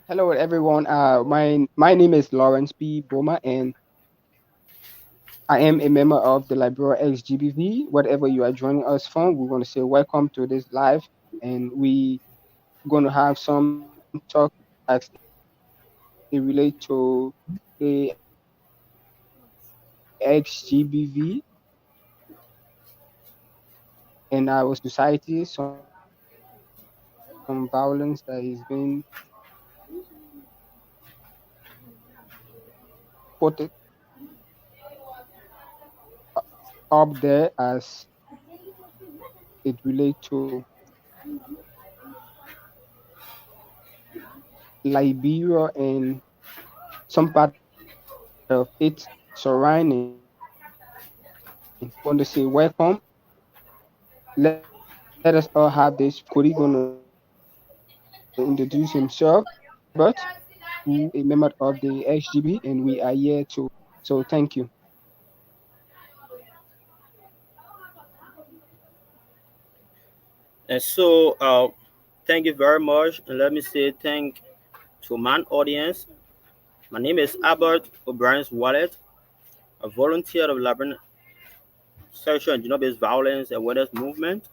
Hello, everyone. My name is Lawrence P. Boma, and I am a member of the Liberia XGBV. Whatever you are joining us from, we want to say welcome to this live, and we going to have some talk as it relate to the XGBV in our society, some violence that is being put up there as it relate to Liberia and some part of its surrounding. We want to say welcome. Let us all have this. Kuri gonna introduce himself, who a member of the XGB, and we are here to. So thank you. And so, thank you very much. And let me say thank to my audience. My name is Albert O'Brien's Wallet, a volunteer of Lebanon Sexual and Gender-Based Violence Awareness Movement,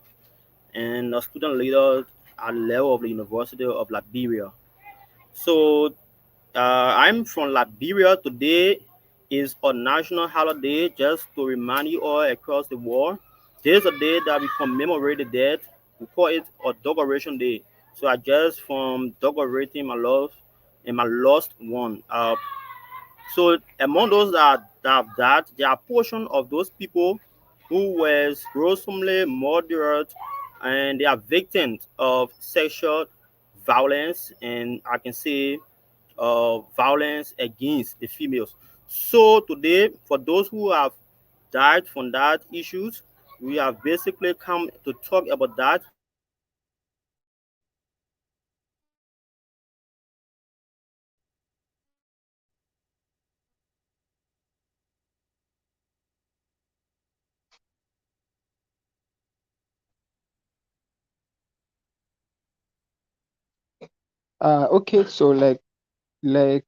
and a student leader at the level of the University of Liberia. So, I'm from Liberia. Today is a national holiday just to remind you all across the world. This is a day that we commemorate the dead. We call it a Decoration Day. So I just from decorating my love and my lost one. So among those that have died, there are portion of those people who was gruesomely murdered, and they are victims of sexual violence, and I can say violence against the females. So today, for those who have died from that issues, we have basically come to talk about that. Okay, so like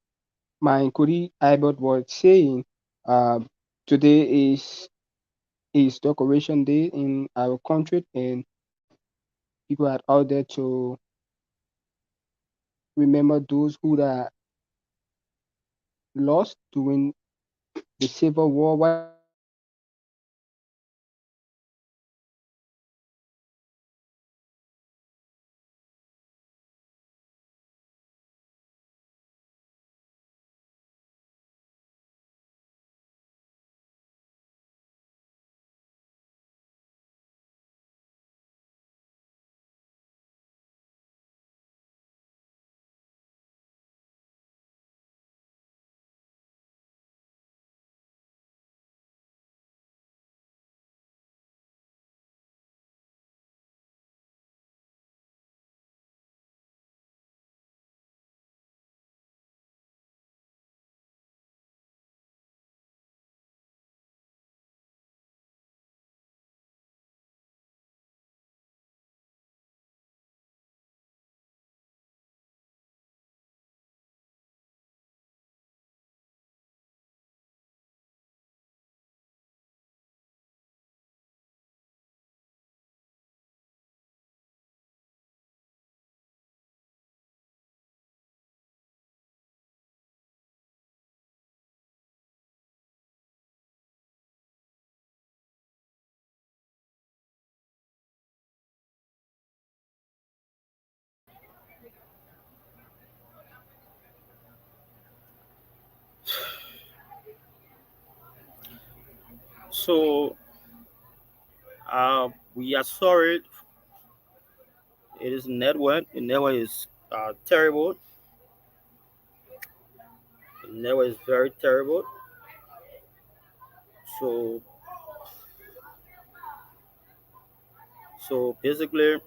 my Kuri Ibert was saying, um, today is Decoration Day in our country, and people are out there to remember those who are lost during the Civil War. What do you think about that? So we are sorry. It is network. The network is terrible. The network is very terrible. So basically,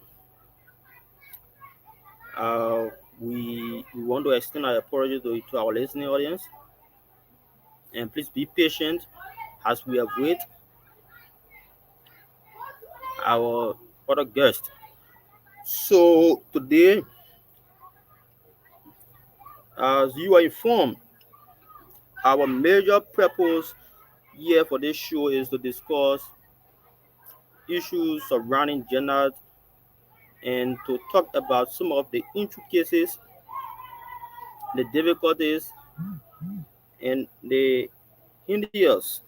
uh, we want to extend our apology to our listening audience, and please be patient as we await our other guest. So today As you are informed, our major purpose here for this show is to discuss issues surrounding gender and to talk about some of the intricacies, the difficulties, and the hideous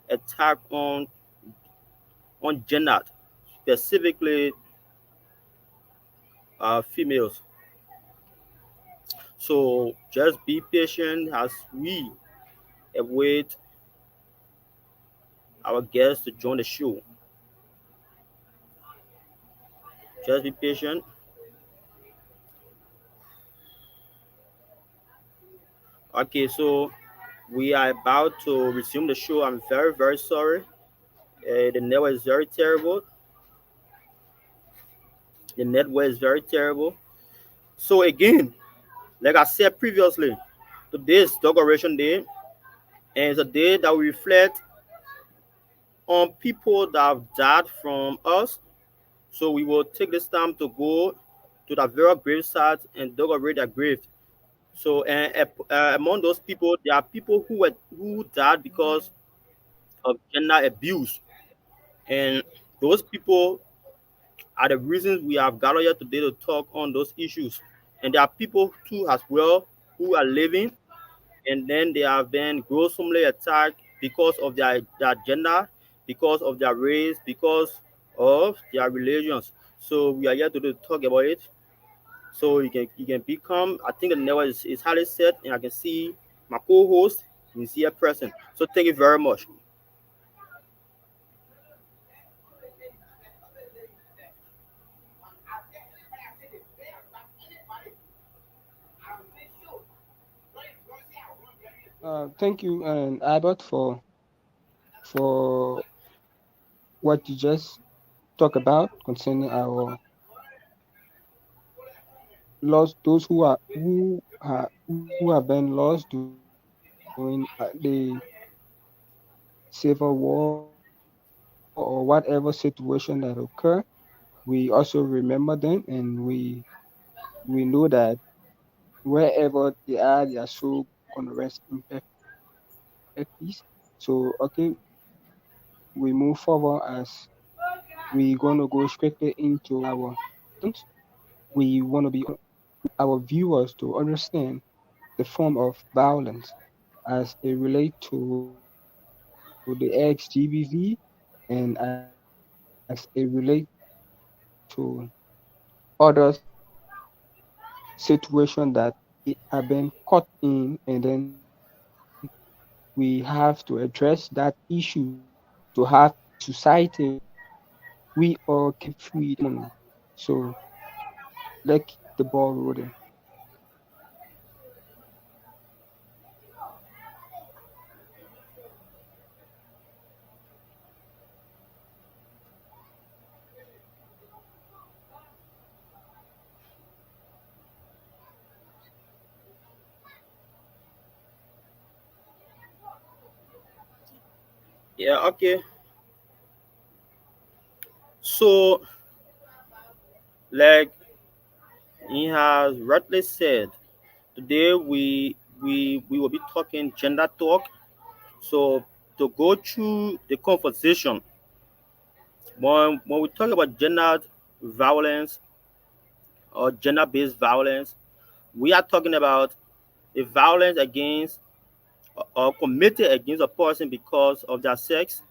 attack on gender, specifically females. So just be patient as we await our guests to join the show. Just be patient. Okay, so we are about to resume the show. I'm very, very sorry. The network is very terrible. The network is very terrible. So again, like I said previously, today is Decoration Day, and it's a day that we reflect on people that have died from us. So we will take this time to go to the very grave site and decorate their grave. So among those people, there are people who died because of gender abuse, and those people are the reasons we have gathered here today to talk on those issues. And there are people too as well who are living, and then they have been gruesomely attacked because of their gender, because of their race, because of their religions. So we are here today to talk about it. So you can become. I think the network is highly set, and I can see my co-host is here present. So thank you very much. Thank you, and Albert, for what you just talked about concerning our lost, those who have been lost during the civil war or whatever situation that occur. We also remember them, and we know that wherever they are, their soul gonna rest in perfect peace. So okay, we move forward as we gonna go strictly into our questions. We wanna be our viewers to understand the form of violence as it relate to the XGBV and as it relate to other situation that it have been caught in, and then we have to address that issue to have a society where we all can live freely. So let's keep the ball rolling. Yeah. Okay. So like he has rightly said, today we will be talking gender talk. So to go through the conversation, when we talk about gender violence or gender-based violence, we are talking about the violence against or committed against a person because of their sex,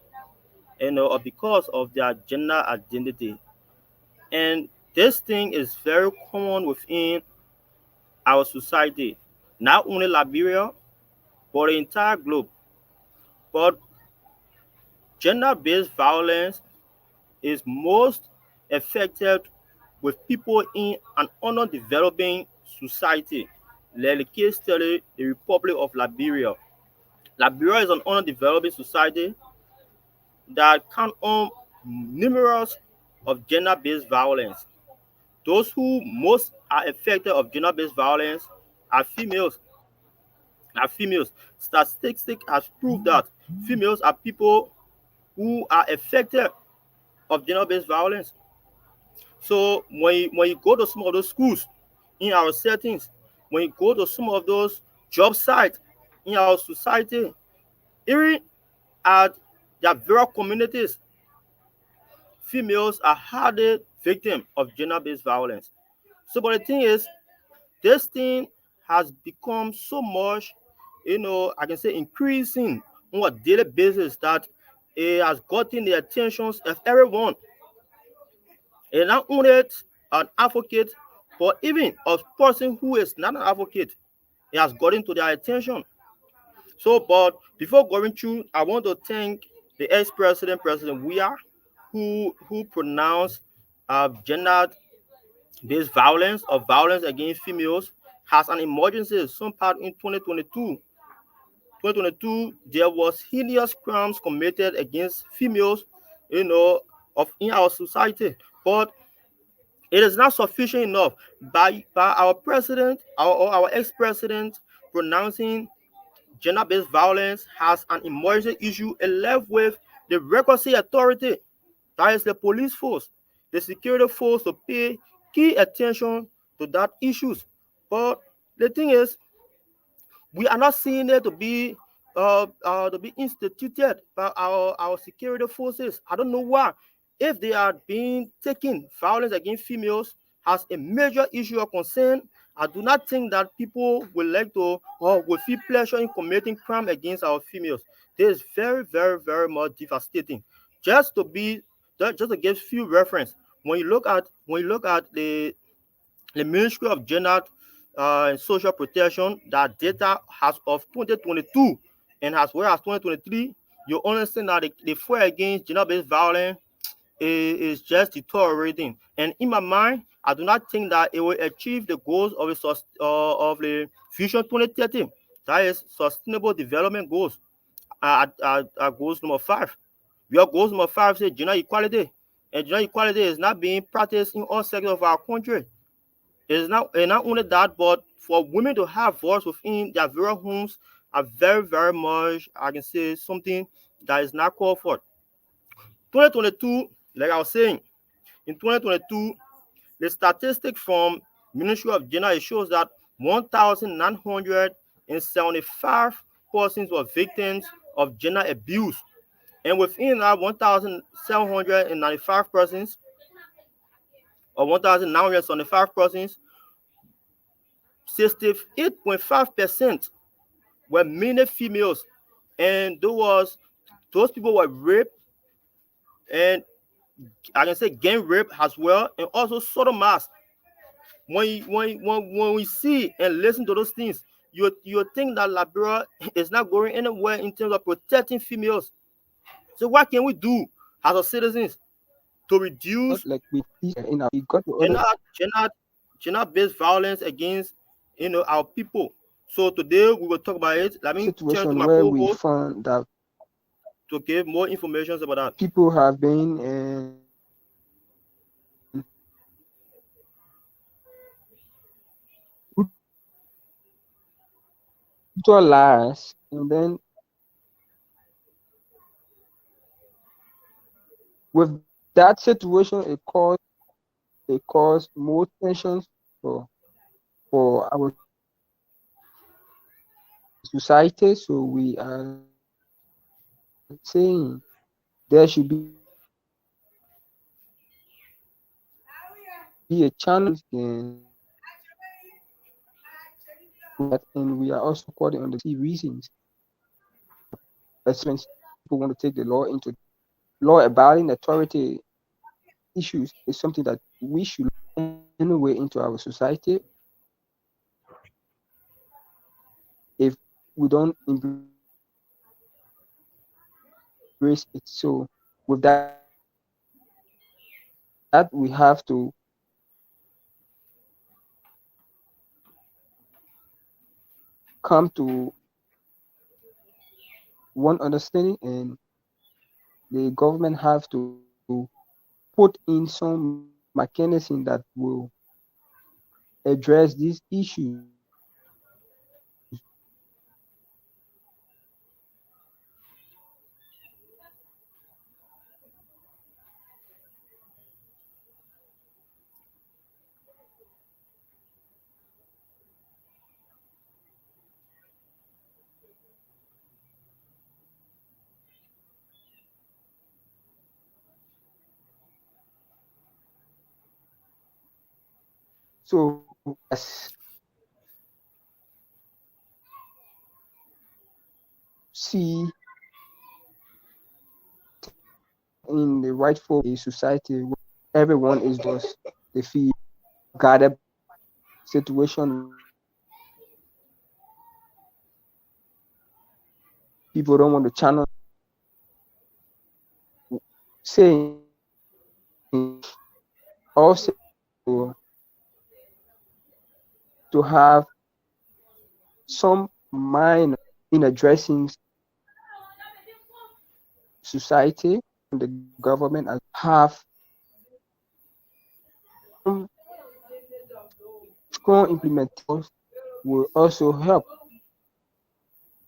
or because of their gender identity. And this thing is very common within our society, not only Liberia, but the entire globe. But gender-based violence is most affected with people in an underdeveloping society, like the case study, the Republic of Liberia. Liberia is an underdeveloping society that can own numerous of gender-based violence. Those who most are affected of gender-based violence are females. Are females. Statistics has proved that females are people who are affected of gender-based violence. So when you go to some of those schools in our settings, when you go to some of those job sites in our society, even at their various communities, females are harder victims of gender-based violence. So, but the thing is, this thing has become so much, I can say increasing on a daily basis that it has gotten the attentions of everyone. And not only an advocate, but even a person who is not an advocate, it has gotten to their attention. So, but before going through, I want to thank the ex-president, President Weah, who pronounced gender-based violence or violence against females as an emergency. Some part in 2022, there was heinous crimes committed against females, you know, of in our society. But it is not sufficient enough by our president or our ex-president pronouncing gender-based violence has an emergency issue. It left with the requisite authority, that is the police force, the security force, to pay key attention to that issues. But the thing is, we are not seeing it to be instituted by our security forces. I don't know why. If they are being taken violence against females as a major issue of concern, I do not think that people will like to or will feel pleasure in committing crime against our females. This is very, very, very much devastating. Just to be just to give few reference, when you look at the Ministry of Gender and Social Protection, that data has of 2022 and as well as 2023, you understand that the fight against gender-based violence is just deteriorating. And in my mind, I do not think that it will achieve the goals of the Vision 2030. That is Sustainable Development Goals. At goals number 5. Your goals number 5 says gender equality. And gender equality is not being practiced in all sectors of our country. It's not, and not only that, but for women to have voice within their very homes are very, very much, I can say, something that is not called for. 2022, like I was saying, in 2022, the statistic from Ministry of Gender, it shows that 1,975 persons were victims of gender abuse. And within that 1,795 persons, or 1,975 persons, 68.5% were mainly females, and those people were raped, and I can say gang rape as well, and also sodomites. When we see and listen to those things, you think that Liberia is not going anywhere in terms of protecting females. So what can we do as a citizens to reduce gender gender gender-based violence against our people? So today we will talk about it. Let me turn to my Situation where co-host we found that to give more information about that. people have been and brutalized, and then with that situation, it caused more tensions for for our society. So we are saying there should be a challenge in and we are also calling on the reasons especially when people want to take the law into law abiding authority issues is something that we should anyway into our society if we don't embrace it. So with that, we have to come to one understanding, and the government have to put in some mechanism that will address these issues. So as see in the rightful a society where everyone is just they feel guarded by situation where people don't want to channel saying or to have some minor in addressing society and the government as have some strong implementation will also help.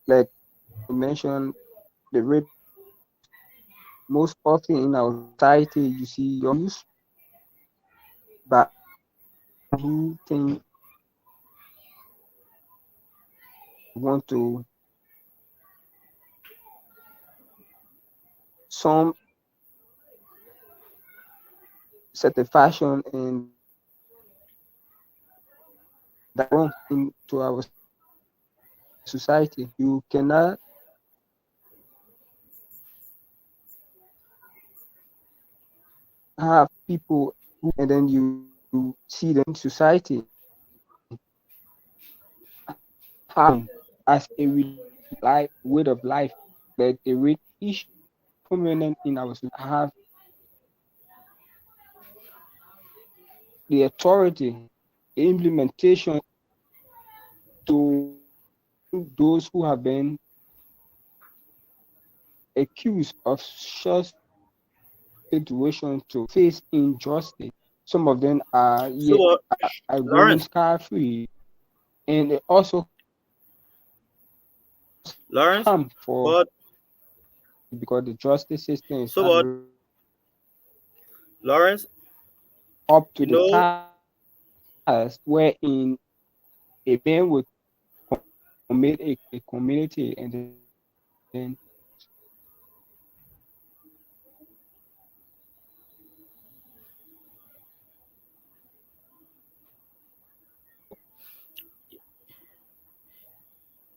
Like you mentioned, the rape most often in our society you see young youth by someone who think want to some certain fashion and that wrong into our society. You cannot have people who, and then you see them in society have as a life way of life, but the rate issue prominent in our society have the authority, the implementation to those who have been accused of such situation to face injustice. Some of them are So yet what, are going Lawrence? scot free, and it also Lawrence, harm for but because the justice system is so not what, Lawrence? up to You the know, task wherein a man would commit a community and then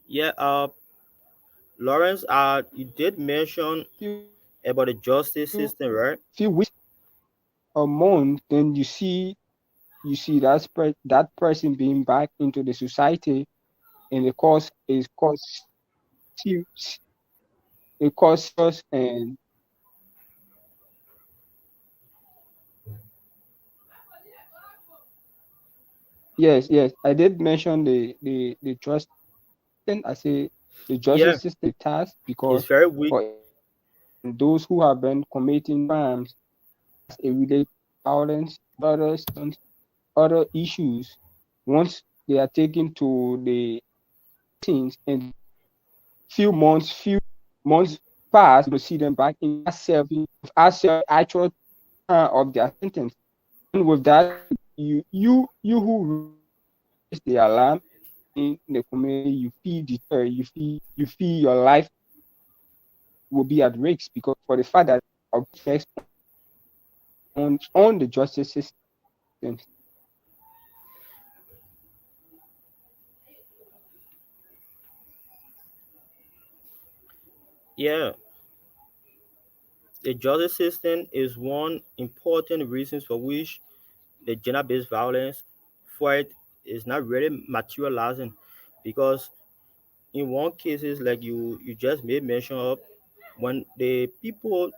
yeah, Lawrence, you did mention about the justice few system, right? weeks or month, then you see that that person being back into the society, and the cause is serious, it cause serious and yes, I did mention the justice system. I say the Yeah, justice system task it's because very weak. for instance, those who have been committing crimes as a related violence, other issues, once they are taken to the scenes and few months pass, you see them back in serving actual of their sentence. And with that, you who raise the alarm in the community, you feel deterred, you feel your life will be at risk because for the fact that our effects on the justice system. Yeah, the justice system is one important reason for which the gender-based violence fight is not really materializing, because in one cases like you just made mention of, when the people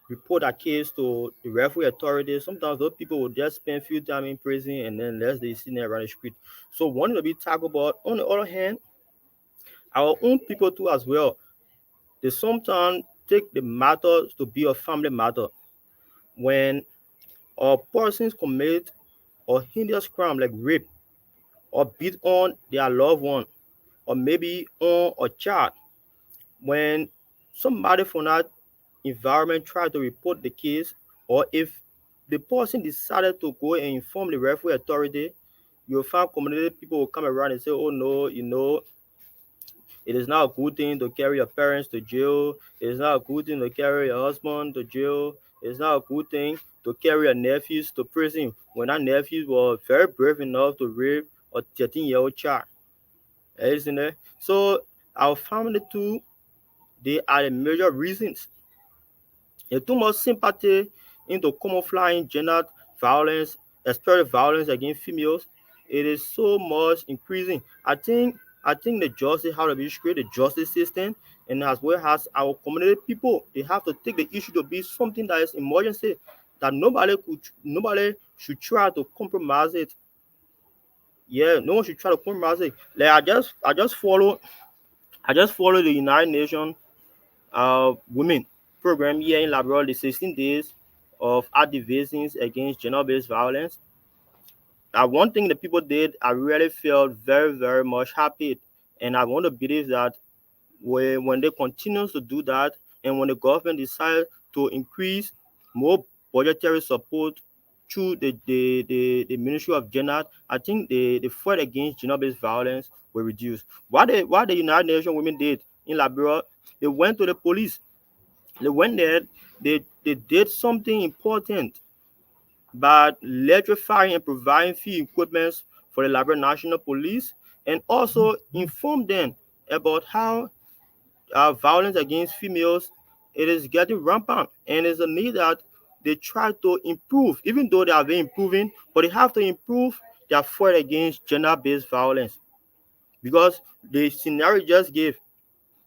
report a case to the referee authorities, sometimes those people will just spend few time in prison and then less they see them around the street. So one to be talked about. On the other hand, our own people too as well. They sometimes take the matter to be a family matter. When a person commit or heinous crime like rape or beat on their loved one or maybe on a child, when somebody from that environment try to report the case, or if the person decided to go and inform the referee authority, you'll find community people will come around and say, oh no, it is not a good thing to carry your parents to jail. It is not a good thing to carry your husband to jail. It's not a good thing to carry her nephews to prison when her nephews were very brave enough to rape a 13-year-old child. Isn't it? So our family too, they are the major reasons. There's too much sympathy into camouflaging gender violence, especially violence against females. It is so much increasing. I think the justice how to be create the justice system, and as well as our community people, they have to take the issue to be something that is emergency, that nobody should try to compromise it. Yeah, no one should try to compromise it. Like I just follow the United Nations women program here in Labrador, the 16 days of activations against gender-based violence. One thing the people did, I really felt very, very much happy, and I want to believe that when they continue to do that, and when the government decides to increase more budgetary support through the Ministry of Gender, I think the fight against gender-based violence will reduce. What the United Nations women did in Liberia, they went to the police. They went there, they did something important by electrifying and providing field equipment for the Liberia National Police, and also inform them about how violence against females, it is getting rampant, and it's a need that they try to improve, even though they have been improving, but they have to improve their fight against gender-based violence, because the scenario just gave.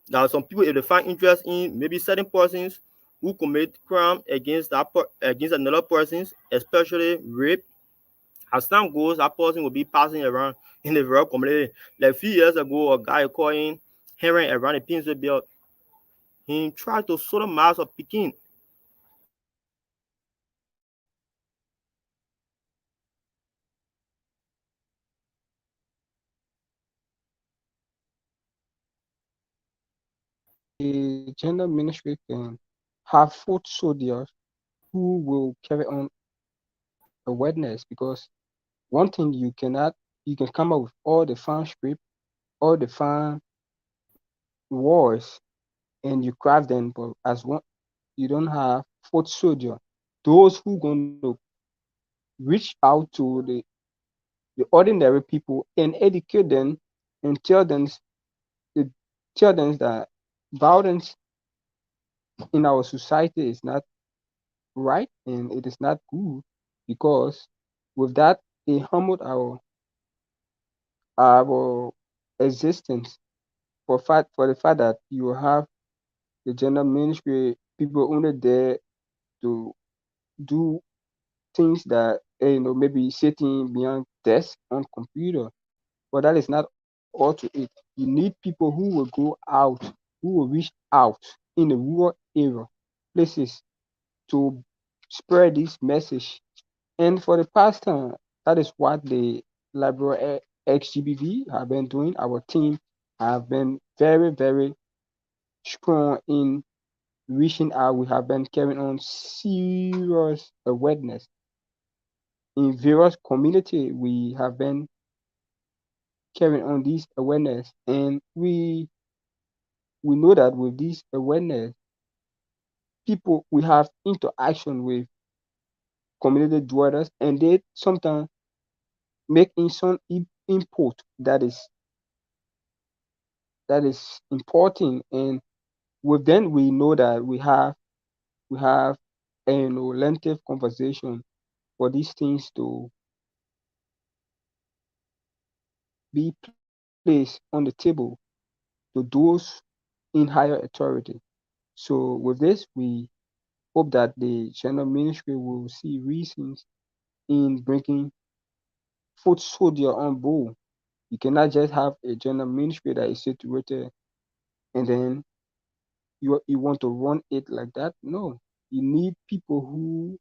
Now, some people, if they find interest in maybe certain persons who commit crime against against another person, especially rape, as time goes, that person will be passing around in the rural community. Like a few years ago, a guy calling hearing around the Painesville belt, he tried to sodomize a Pekin. The gender ministry can have foot soldiers who will carry on awareness, because one thing you can come up with all the fun script, all the fun words, and you craft them, but as one, you don't have foot soldier, those who going to reach out to the ordinary people and educate them and the- tell them that violence in our society is not right and it is not good, because with that they humbled our existence, for the fact that you have the gender ministry people only there to do things that maybe sitting behind desk on computer, but that is not all to it. You need people who will go out, who will reach out in the rural area places to spread this message. And for the past time, that is what the Liberal XGBV have been doing. Our team have been very, very strong in reaching out. We have been carrying on serious awareness in various community. We have been carrying on this awareness, and we know that with this awareness, people we have interaction with community dwellers, and they sometimes make in some input that is important. And with them we know that we have a lengthy conversation for these things to be placed on the table to those in higher authority. So with this we hope that the general ministry will see reasons in bringing foot soldier on board. You cannot just have a general ministry that is situated and then you want to run it like that. No, you need people who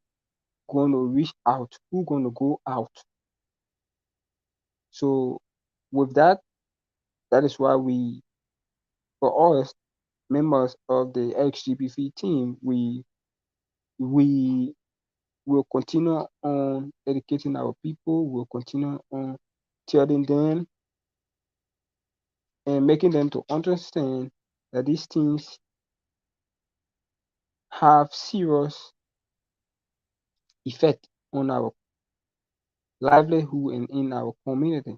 gonna reach out, who gonna go out. So with that, that is why for us, members of the XGBV team, we will continue on educating our people. We'll continue on telling them and making them to understand that these things have serious effect on our livelihood and in our community.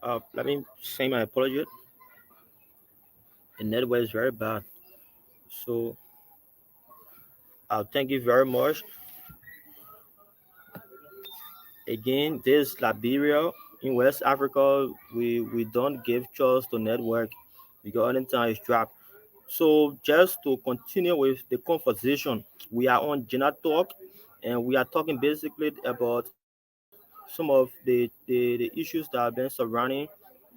Let me say my apology. The network is very bad. So thank you very much. Again, this Liberia in West Africa, we don't give choice to network because anytime it's dropped. So just to continue with the conversation, we are on Gender Talk, and we are talking basically about some of the issues that have been surrounding,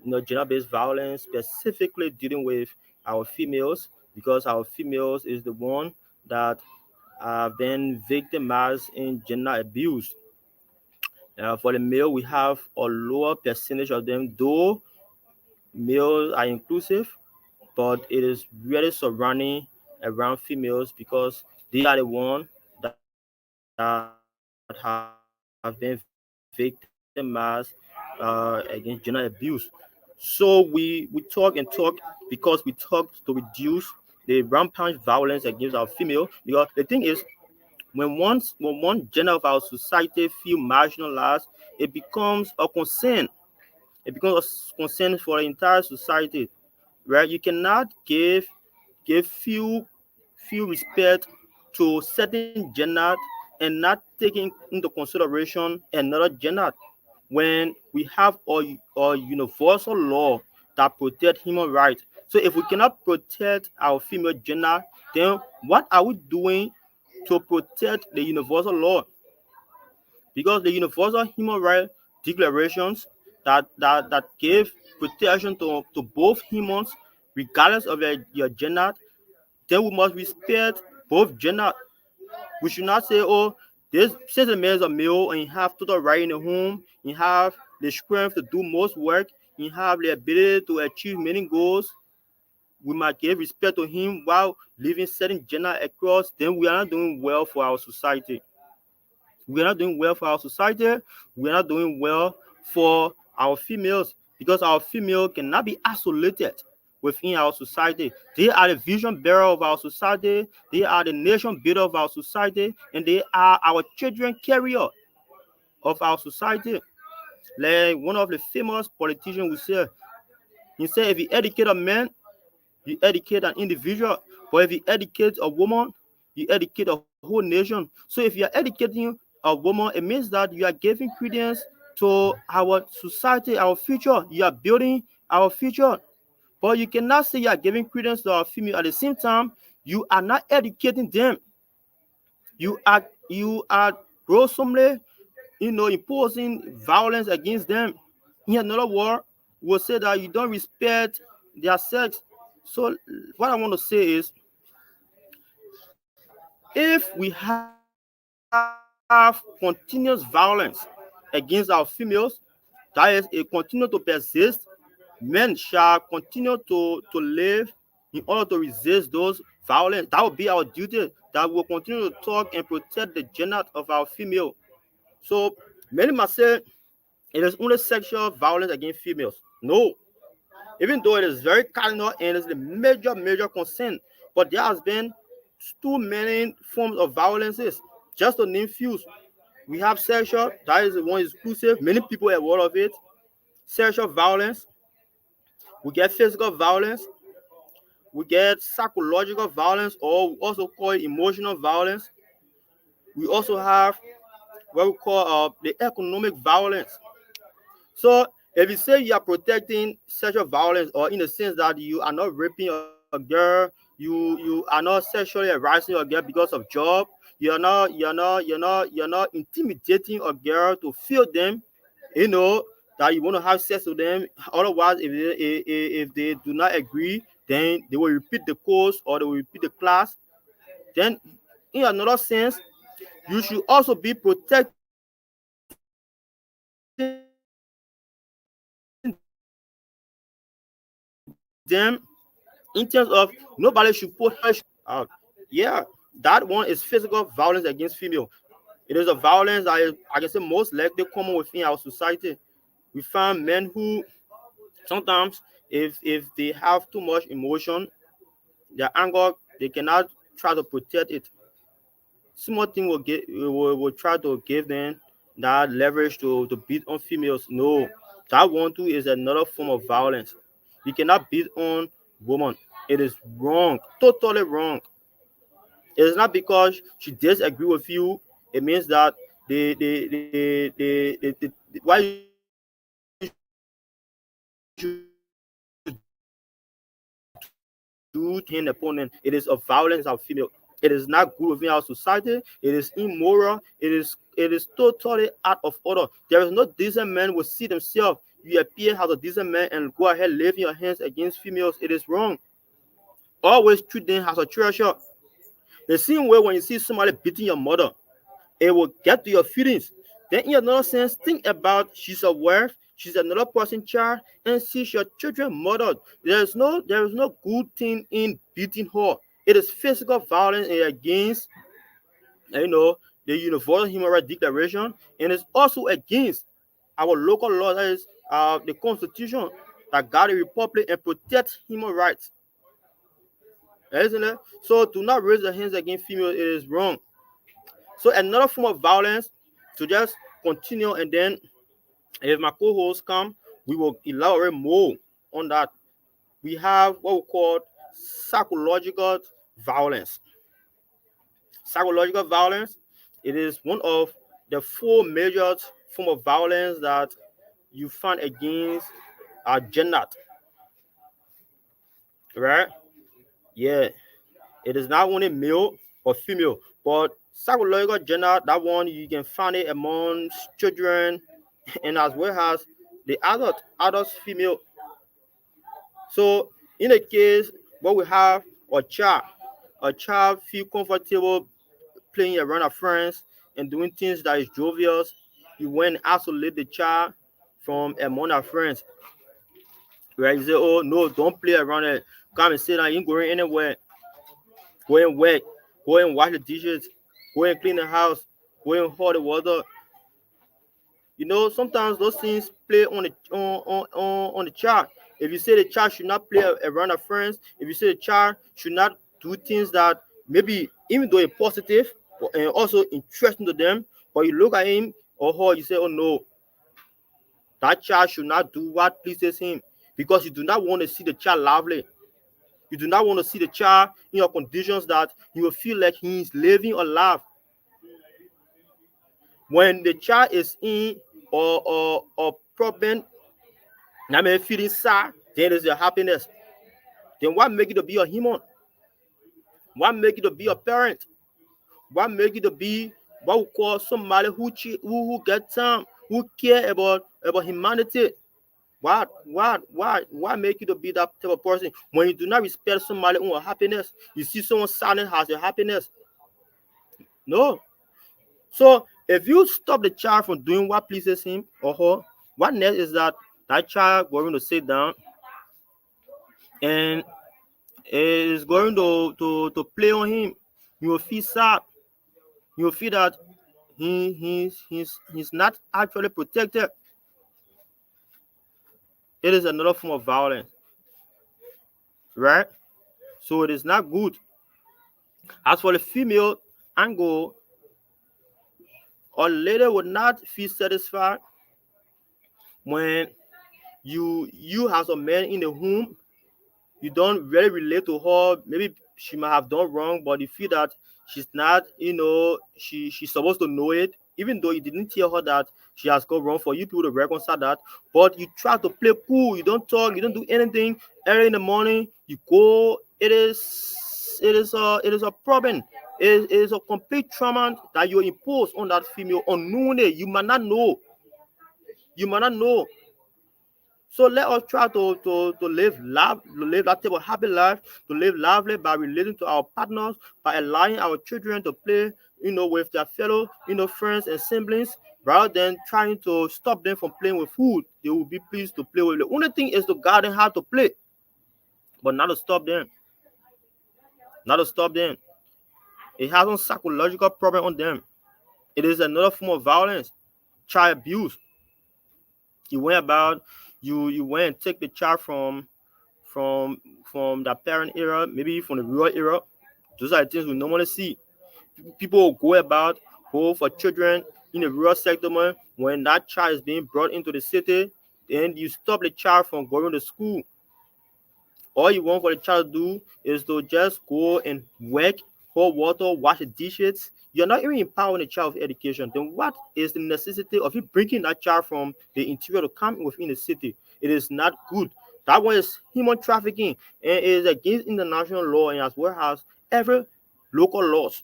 gender-based violence, specifically dealing with our females, because our females is the one that have been victimized in gender abuse. For the male, we have a lower percentage of them, though males are inclusive, but it is really surrounding around females because they are the one that have been victimized against gender abuse. So we talk and talk because we talk to reduce the rampant violence against our female. Because the thing is, when one gender of our society feel marginalized, it becomes a concern. It becomes a concern for the entire society, right? You cannot give few respect to certain gender and not taking into consideration another gender when we have a universal law that protect human rights. So if we cannot protect our female gender, then what are we doing to protect the universal law? Because the universal human rights declarations that give protection to both humans regardless of your gender, then we must respect both gender. We should not say, oh, this since a man is a male and you have total right in the home, you have the strength to do most work, you have the ability to achieve many goals, we might give respect to him while leaving certain gender across, then we are not doing well for our society. We are not doing well for our society. We are not doing well for our females because our female cannot be isolated within our society. They are the vision bearer of our society. They are the nation builder of our society, and they are our children carrier of our society. Like one of the famous politicians we say, he said, if you educate a man, you educate an individual. But if you educate a woman, you educate a whole nation. So if you are educating a woman, it means that you are giving credence to our society, our future. You are building our future. But you cannot say you are giving credence to our female at the same time you are not educating them. You are grossly, imposing violence against them. In another word, will say that you don't respect their sex. So what I want to say is, if we have continuous violence against our females, that is, it continue to persist, men shall continue to live in order to resist those violence. That will be our duty, that we will continue to talk and protect the gender of our female. So many must say it is only sexual violence against females. No, even though it is very cardinal and is the major concern, but there has been too many forms of violences. Just to name few, we have sexual, that is the one exclusive. Many people are aware of it. Sexual violence, we get physical violence, we get psychological violence, or we also call it emotional violence. We also have what we call the economic violence. So if you say you are protecting sexual violence, or in the sense that you are not raping a girl, you are not sexually harassing a girl because of job, you're not intimidating a girl to feel them, you know, that you want to have sex with them. Otherwise, if they do not agree, then they will repeat the course or they will repeat the class. Then in another sense, you should also be protecting them in terms of nobody should put harassment on them. Yeah, that one is physical violence against female. It is a violence that is, I can say, most likely common within our society. We find men who sometimes, if they have too much emotion, their anger, they cannot try to protect it. Small thing will try to give them that leverage to beat on females. No, That one too is another form of violence. You cannot beat on woman. It is wrong, totally wrong. It is not because she disagree with you. It means that why you should do thing opponent. It is a violence against female. It is not good within our society. It is immoral. It is immoral. It is totally out of order. There is no decent man will see themselves. You appear as a decent man and go ahead live in your hands against females. It is wrong. Always treat them as a treasure. The same way when you see somebody beating your mother, it will get to your feelings. Then in another sense, think about she's a wife, she's another person's child, and sees your children murdered. There is no good thing in beating her. It is physical violence and against you know the Universal Human Rights Declaration, and it's also against our local law, that is the Constitution that guard the republic and protect human rights. Isn't it? So do not raise your hands against females. It is wrong. So another form of violence, to just continue, and then if my co-hosts come, we will elaborate more on that. We have what we call psychological violence. Psychological violence, it is one of the four major form of violence that you find against gender, right? Yeah, it is not only male or female, but psychological gender, that one you can find it among children and as well as the adults female. So in the case where we have a child feel comfortable playing around her friends and doing things that is jovial, you went and isolate the child from among her friends. Right? You say, oh no, don't play around it. Come and sit down, you ain't going anywhere. Go and work, go and wash the dishes, go and clean the house, go and hold the water. Sometimes those things play on the child. If you say the child should not play around her friends, if you say the child should not do things that maybe even though it's positive and also interesting to them, but you look at him or her, you say, oh no, that child should not do what pleases him, because you do not want to see the child lively. You do not want to see the child in your conditions that you will feel like he is living a life. When the child is in or problem, I mean feeling sad, then there's your happiness. Then what make you to be a human? What make you to be a parent? What make you to be what we call somebody who get time, who care about humanity? What make you to be that type of person when you do not respect somebody on happiness? You see someone silent has your happiness. No. So if you stop the child from doing what pleases him or her, what next is that child going to sit down and is going to play on him. You will feel sad. You will feel that he's not actually protected. It is another form of violence, right? So it is not good. As for the female angle, a lady would not feel satisfied when you as a man in the home, you don't really relate to her. Maybe she might have done wrong, but you feel that she's not, she's supposed to know it, even though you didn't tell her that she has gone wrong, for you people to reconcile that. But you try to play cool, you don't talk, you don't do anything. Early in the morning, you go. It is a problem. It is a complete trauma that you impose on that female unknowingly. You might not know. So let us try to live that type of happy life, to live lively by relating to our partners, by allowing our children to play, with their fellow, friends and siblings, rather than trying to stop them from playing with food they will be pleased to play with. The only thing is to guide them how to play, but not to stop them. Not to stop them. It has a psychological problem on them. It is another form of violence, child abuse. You went about, you went and take the child from the parent era, maybe from the rural era. Those are the things we normally see. People will go about, go for children in the rural sector. When that child is being brought into the city, and you stop the child from going to school. All you want for the child to do is to just go and work, hold water, wash the dishes. You're not even empowering the child with education. Then what is the necessity of you bringing that child from the interior to come within the city? It is not good. That one is human trafficking and it is against international law and as well as every local laws.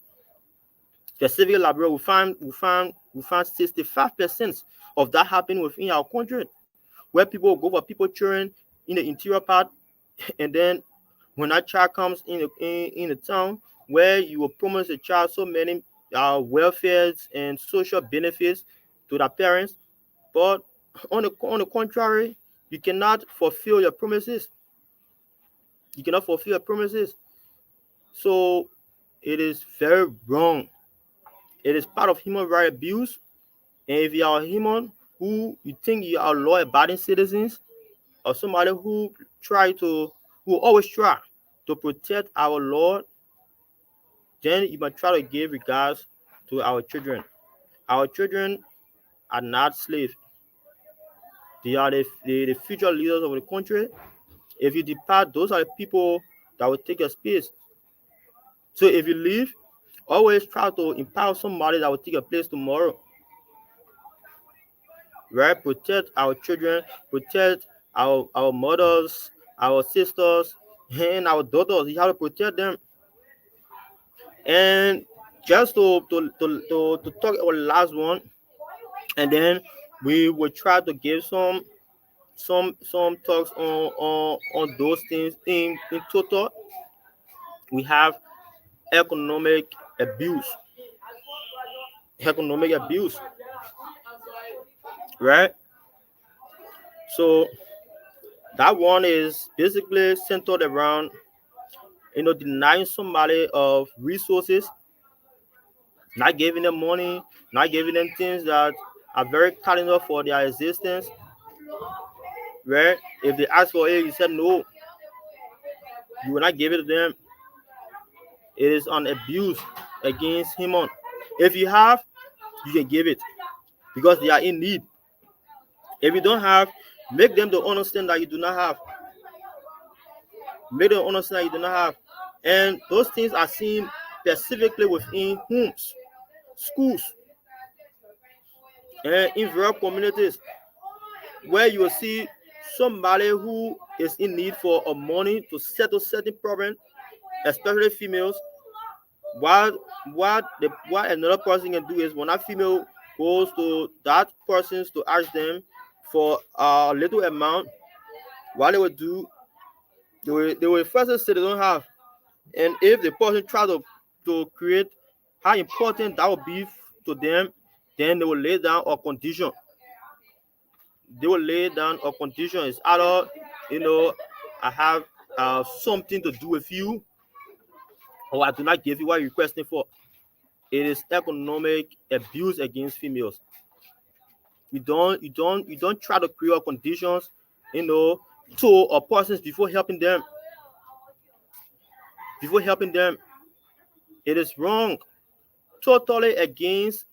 Specifically, Liberia, we find 65% of that happening within our country, where people go for people children in the interior part, and then when that child comes in the town where you will promise the child so many welfares and social benefits to the parents, but on the contrary, you cannot fulfill your promises. You cannot fulfill your promises. So it is very wrong. It is part of human rights abuse. And if you are a human who you think you are law-abiding citizens, or somebody try to who always try to protect our law, then you must try to give regards to our children. Our children are not slaves. They are the future leaders of the country. If you depart, those are the people that will take your space. So if you leave, always try to empower somebody that will take your place tomorrow. Right? Protect our children, protect our mothers, our sisters, and our daughters. You have to protect them. And just to talk about the last one, and then we will try to give some talks on those things. In total, we have economic abuse. Economic abuse, right? So that one is basically centered around denying somebody of resources, not giving them money, not giving them things that are very cardinal for their existence. Right? If they ask for it, you said no, you will not give it to them. It is an abuse against human. If you have, you can give it because they are in need. If you don't have, make them to understand that you do not have. Make them understand that you do not have. And those things are seen specifically within homes, schools, and in rural communities where you will see somebody who is in need for a money to settle certain problems, especially females. What another person can do is when that female goes to that person to ask them for a little amount, what they will do, they will first say they don't have. And if the person try to create how important that will be to them, then they will lay down a condition. They will lay down a condition. It's either, you know, I have something to do with you, or I do not give you what you're requesting for. It is economic abuse against females. You don't try to create conditions, you know, to a person before helping them. Before helping them, it is wrong. Totally against,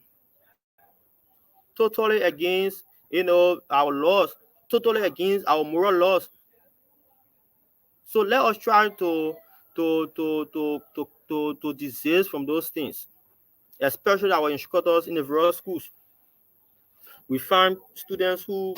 totally against, our laws. Totally against our moral laws. So let us try to desist from those things, especially our instructors in the rural schools. We find students who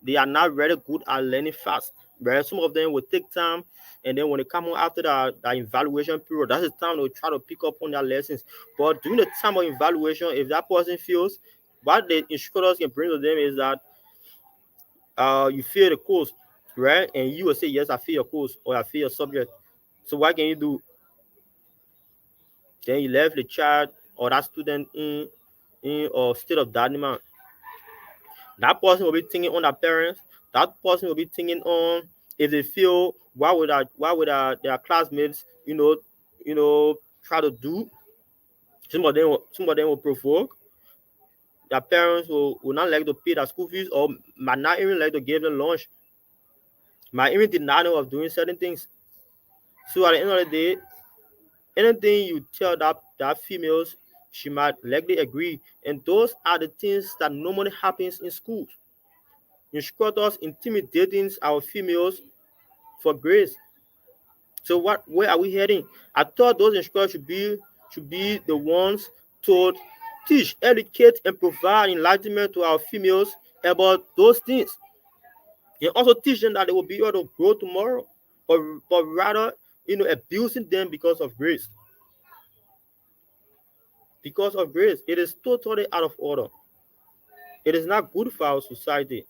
they are not very good at learning fast. Right? Some of them will take time, and then when they come on after the evaluation period, that's the time they'll try to pick up on their lessons. But during the time of evaluation, if that person feels, what the instructors can bring to them is that you fail the course, right? And you will say, yes, I fail your course or I fail your subject. So what can you do? Then you left the child or that student in a state of dynamo. That person will be thinking on their parents. That person will be thinking on if they feel their classmates, try to do. Some of them will provoke. Their parents will not like to pay their school fees or might not even like to give them lunch. Might even deny them of doing certain things. So at the end of the day, anything you tell that females, she might likely agree. And those are the things that normally happens in schools. instructors intimidating our females for grades. So where are we heading? I thought those instructors should be the ones to teach, educate, and provide enlightenment to our females about those things, and also teach them that they will be able to grow tomorrow, but rather, abusing them because of grace. Because of grace, it is totally out of order. It is not good for our society.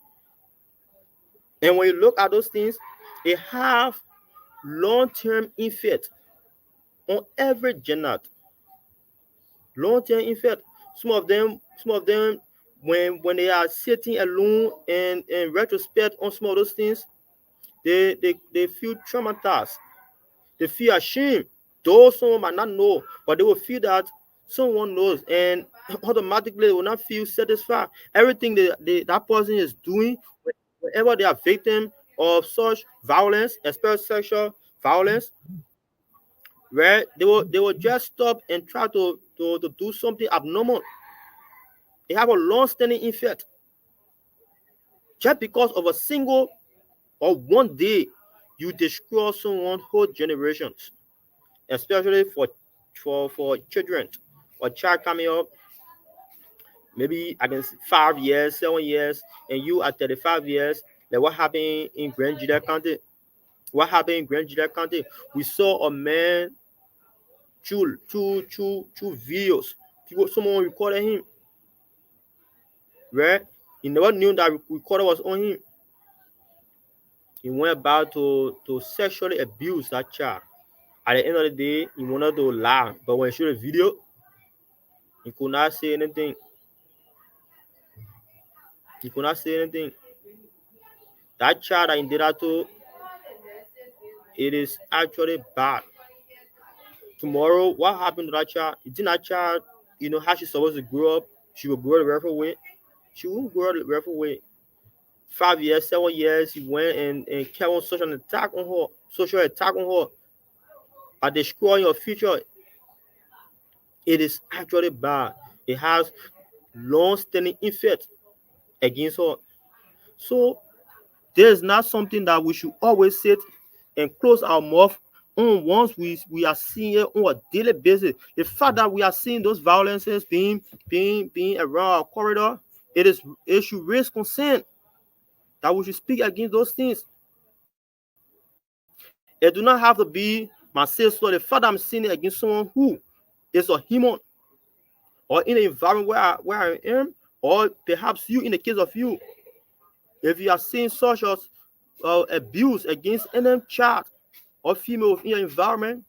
And when you look at those things, they have long-term effect on every gender. Long-term effect. Some of them, when they are sitting alone and in retrospect on some of those things, they feel traumatized. They feel ashamed. Though someone might not know, but they will feel that someone knows, and automatically they will not feel satisfied. Everything that person is doing, whenever they are victim of such violence, especially sexual violence, where they will just stop and try to do something abnormal. They have a long-standing effect just because of a single or one day. You destroy someone's whole generations, especially for children or child coming up, maybe against 5 years, 7 years, and you are 35 years. Like what happened in Grand Judah County? What happened in Grand Judah County? We saw a man two videos. People, someone recorded him, right? He never knew that recorder was on him. He went about to sexually abuse that child. At the end of the day, he wanted to lie, but when he showed the video, he could not say anything. He could not say anything. That child that he did that to, it is actually bad. Tomorrow, what happened to that child? You think that child, how she's supposed to grow up? She will grow the rightful way. She won't grow the rightful way. 5 years, 7 years, he went and carried on social attack on her, by destroying your future. It is actually bad. It has long-standing effect against her. So there is not something that we should always sit and close our mouth on once we are seeing it on a daily basis. The fact that we are seeing those violences being around our corridor, it should raise concern that we should speak against those things. It do not have to be my sister. The fact that I'm seeing it against someone who is a human, or in an environment where I am, or perhaps you, in the case of you, if you are seeing such as abuse against any child or female in your environment,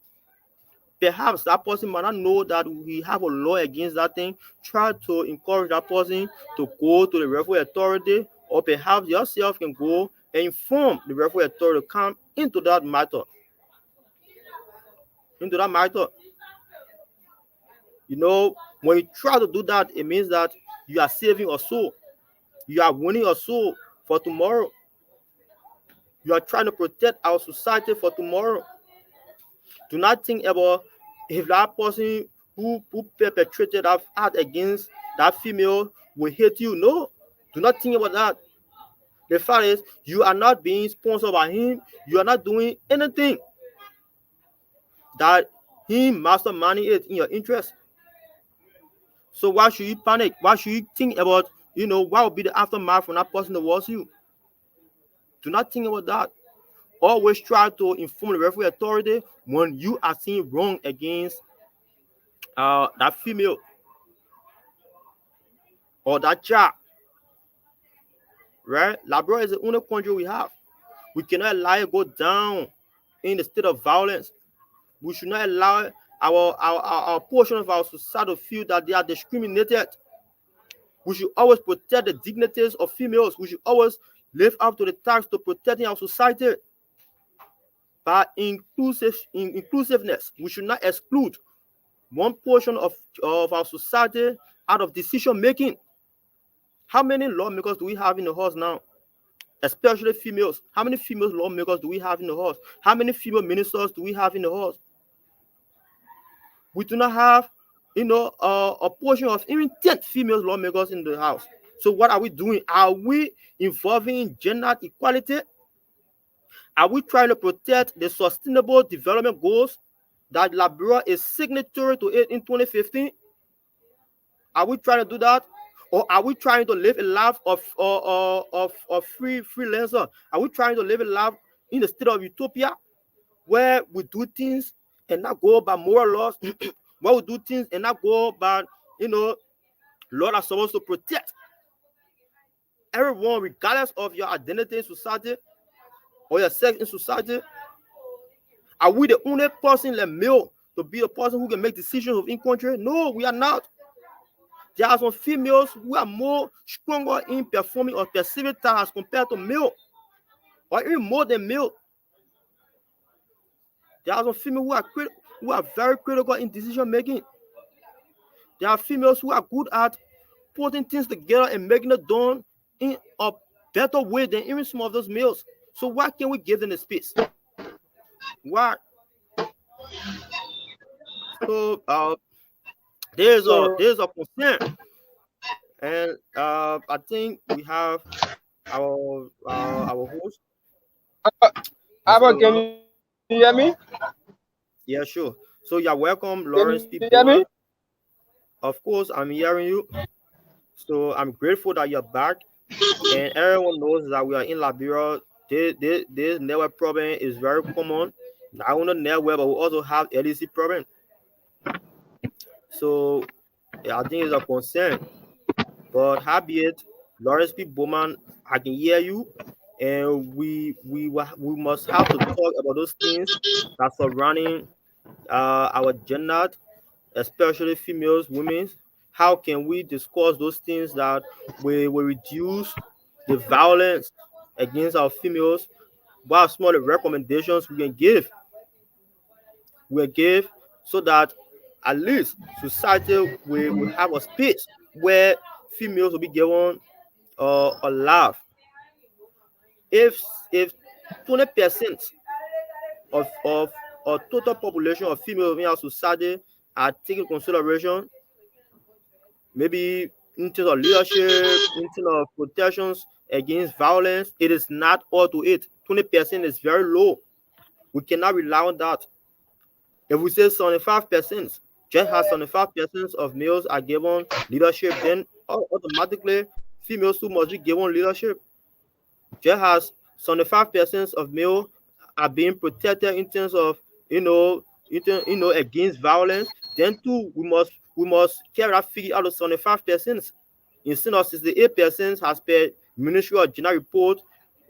perhaps that person might not know that we have a law against that thing. Try to encourage that person to go to the referee authority, or perhaps yourself can go and inform the referee authority to come into that matter. Into that matter. When you try to do that, it means that you are saving a soul. You are winning a soul for tomorrow. You are trying to protect our society for tomorrow. Do not think about if that person who perpetrated that act against that female will hate you. No, do not think about that. The fact is, you are not being sponsored by him. You are not doing anything that he masterminding it in your interest. So why should you panic? Why should you think about, what will be the aftermath from that person towards you? Do not think about that. Always try to inform the referee authority when you are seeing wrong against that female or that child. Right? Liberia is the only country we have. We cannot allow it go down in the state of violence. We should not allow our portion of our society to feel that they are discriminated. We should always protect the dignities of females. We should always live up to the task to protecting our society by inclusiveness. We should not exclude one portion of our society out of decision making. How many lawmakers do we have in the house now? Especially females. How many female lawmakers do we have in the house? How many female ministers do we have in the house? We do not have, a portion of even 10 female lawmakers in the house. So what are we doing? Are we involving in gender equality? Are we trying to protect the sustainable development goals that Liberia is signatory to it in 2015? Are we trying to do that? Or are we trying to live a life of freelancer? Are we trying to live a life in the state of utopia where we do things and not go by moral laws, where we do things and not go by, you know, law are supposed to protect everyone regardless of your identity in society or your sex in society? Are we the only person like male to be the person who can make decisions of in country? No, we are not. There are some females who are more stronger in performing or perceiving tasks compared to male, or even more than male. There are some females who are very critical in decision making. There are females who are good at putting things together and making it done in a better way than even some of those males. So why can't we give them the space? Why? So So, there's a concern, and I think we have our host, Mr. Albert, can Lawrence. you hear me? Yeah, sure. So you're welcome, Can you Lawrence hear P. me? Bowman. Of course, I'm hearing you. So I'm grateful that you're back, and everyone knows that we are in Liberia. This network problem is very common. Not only network, but we also have LEC problem. So yeah, I think it's a concern. But howbeit, Lawrence P. Bowman, I can hear you, and we must have to talk about those things that surrounding our gender, especially females, women. How can we discuss those things that will reduce the violence against our females? What are some of the recommendations we can give so that at least society will have a space where females will be given a laugh. If 20% of a total population of females in our society are taken into consideration, maybe in terms of leadership, in terms of protections against violence, it is not all to it. 20% is very low. We cannot rely on that. If we say 75%, just as 75% of males are given leadership, then automatically females too must be given leadership. Just as 75% of males are being protected in terms of against violence, then too we must carry that figure out of 75%. Instead of 68% as per Ministry of Gender report,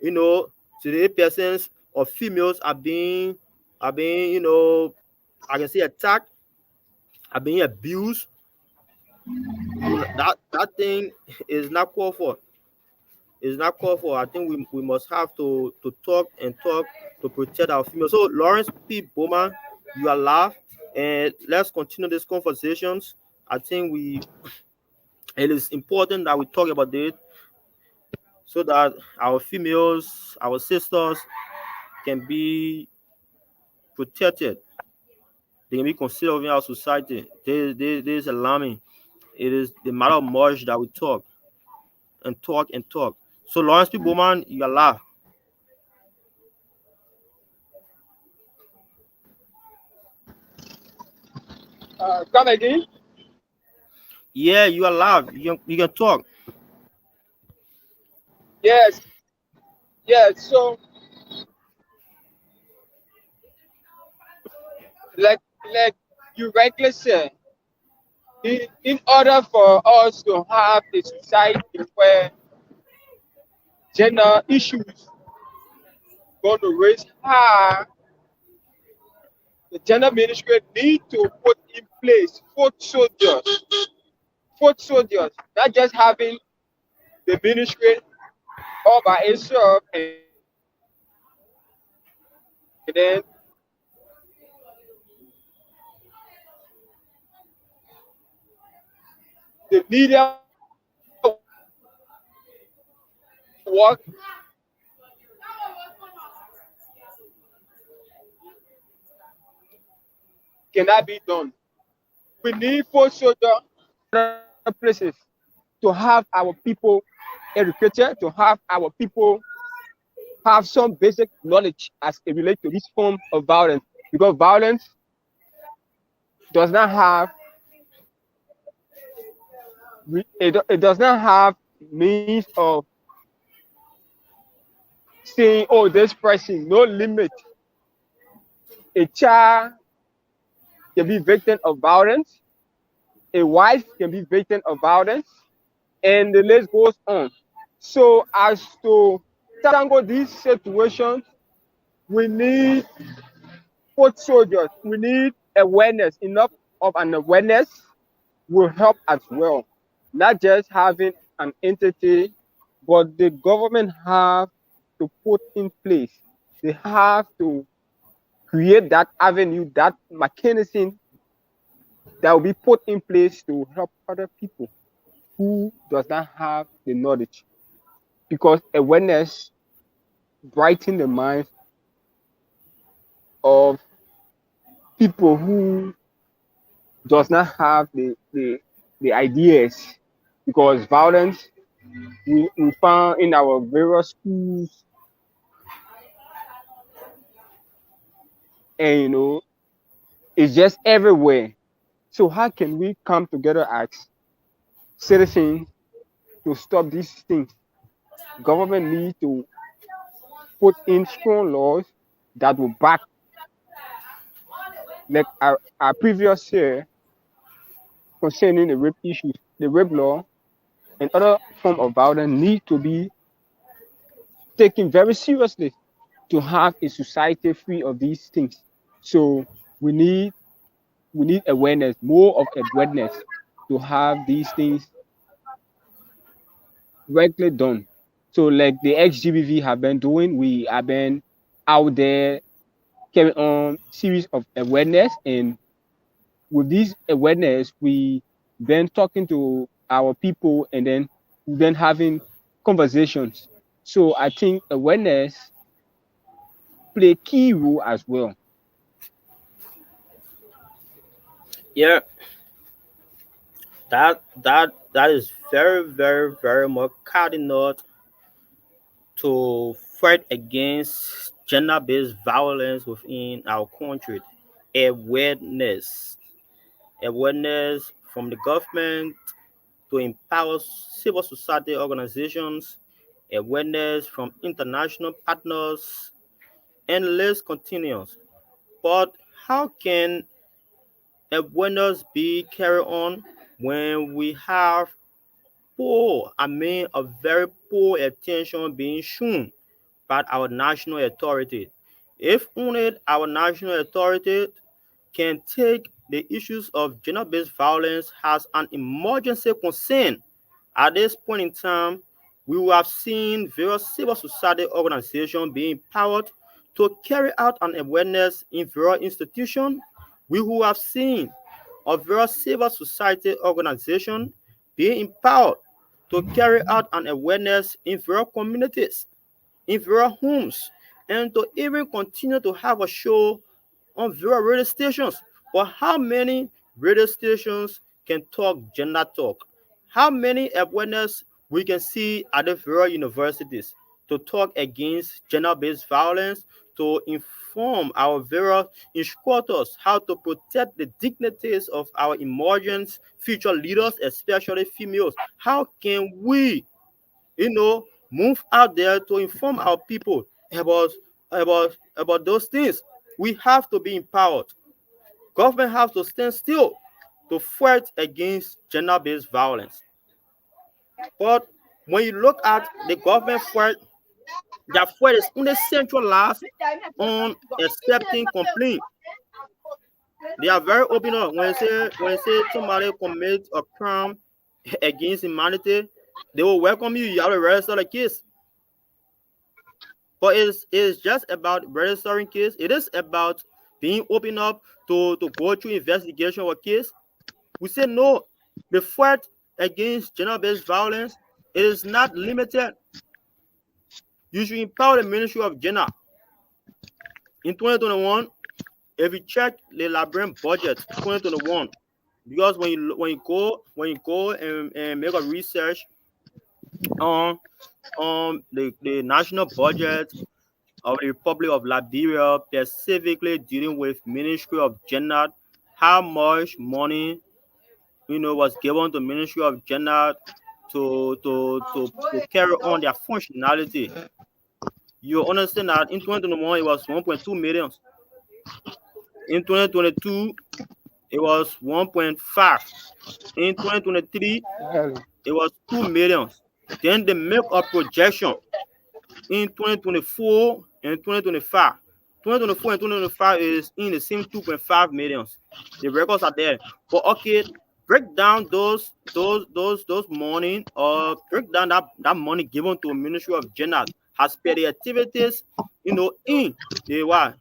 68% of females are being I can say attacked, are being abused. That thing is not called for. Is not called for. I think we must have to talk and talk to protect our females. So Lawrence P. Bowman, you are live, and let's continue these conversations. I think it is important that we talk about it so that our females, our sisters, can be protected. They can be considered in our society. This is alarming. It is the matter of much that we talk and talk and talk. So Lawrence P. Bowman, you are live. Come again? Yeah, you are live. You can talk. Yes, yes. So, like you rightly said, in order for us to have a society where gender issues going to raise high, the gender ministry need to put in place foot soldiers, not just having the ministry all by itself, and then the media work cannot be done. We need foot soldiers in other places. to have our people educated, to have our people have some basic knowledge as it relates to this form of violence, because violence does not have it does not have means of saying, oh, this person, no limit. A child can be victim of violence, a wife can be victim of violence, and the list goes on. So as to tackle these situations, we need foot soldiers. We need awareness. Enough of an awareness will help as well. Not just having an entity, but the government have to put in place. They have to create that avenue, that mechanism that will be put in place to help other people who does not have the knowledge. Because awareness brightens the minds of people who does not have the ideas. Because violence we found in our various schools, and it's just everywhere. So how can we come together as citizens to stop these things? Government needs to put in strong laws that will back, like our previous year concerning the rape issues. The rape law and other form of violence need to be taken very seriously to have a society free of these things. So we need we need awareness, more of awareness, to have these things regularly done. So like the XGBV have been doing, we have been out there carrying on series of awareness, and with this awareness, we been talking to our people, and then we've been having conversations. So I think awareness play a key role as well. Yeah, that is very much cardinal to fight against gender-based violence within our country. Awareness, awareness from the government to empower civil society organizations, awareness from international partners, and list continues. But how can awareness be carried on when we have a very poor attention being shown by our national authority? If only our national authority can take the issues of gender-based violence as an emergency concern. At this point in time, we will have seen various civil society organizations being empowered to carry out an awareness in various institutions. We will have seen of various civil society organizations being empowered to carry out an awareness in various communities, in various homes, and to even continue to have a show on various radio stations. But how many radio stations can talk gender talk? How many awareness we can see at the various universities to talk against gender-based violence, to inform our various instructors how to protect the dignities of our emerging future leaders, especially females? How can we move out there to inform our people about those things? We have to be empowered. Government have to stand still to fight against gender-based violence. But when you look at the government fight, their fight is only centralized on accepting complaint. They are very open up when you say somebody commits a crime against humanity, they will welcome you. You have to register the case. But it's just about registering case. It is about being open up to go through investigation of a case. We say no. The fight against gender-based violence, it is not limited. You should empower the Ministry of Gender. In 2021, if you check the Liberian budget 2021, because when you go and make a research on the national budget of the Republic of Liberia, specifically dealing with Ministry of Gender, how much money was given to Ministry of Gender to carry on their functionality. You understand that in 2021 it was 1.2 million. In 2022 it was 1.5. In 2023 Really. it was 2 million. Then they make a projection in 2024 and 2025. 2024 and 2025 is in the same 2.5 millions. The records are there. But okay, break down those money, or break down that money given to Ministry of Gender as per the activities, in the what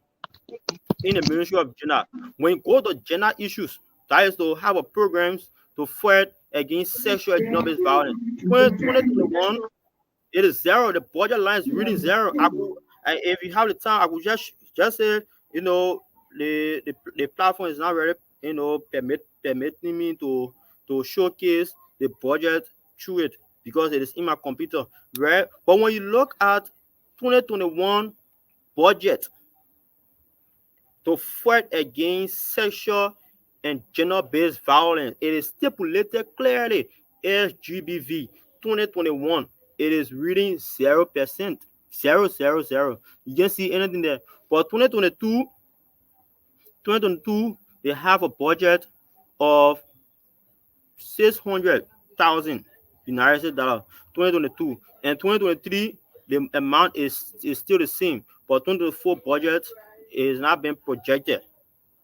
in the Ministry of Gender. When you go to gender issues, that is to have a programs to fight against sexual and gender-based violence. 2021 it is zero. The budget line is reading zero. If you have the time, I could just say, the platform is not really, permitting me to showcase the budget through it because it is in my computer, right? But when you look at 2021 budget to fight against sexual and gender-based violence, it is stipulated clearly SGBV 2021. It is reading 0%. 000. You can't see anything there. But 2022, they have a budget of 600,000 United States dollars. 2022 and 2023, the amount is still the same, but 2024 budget is not being projected.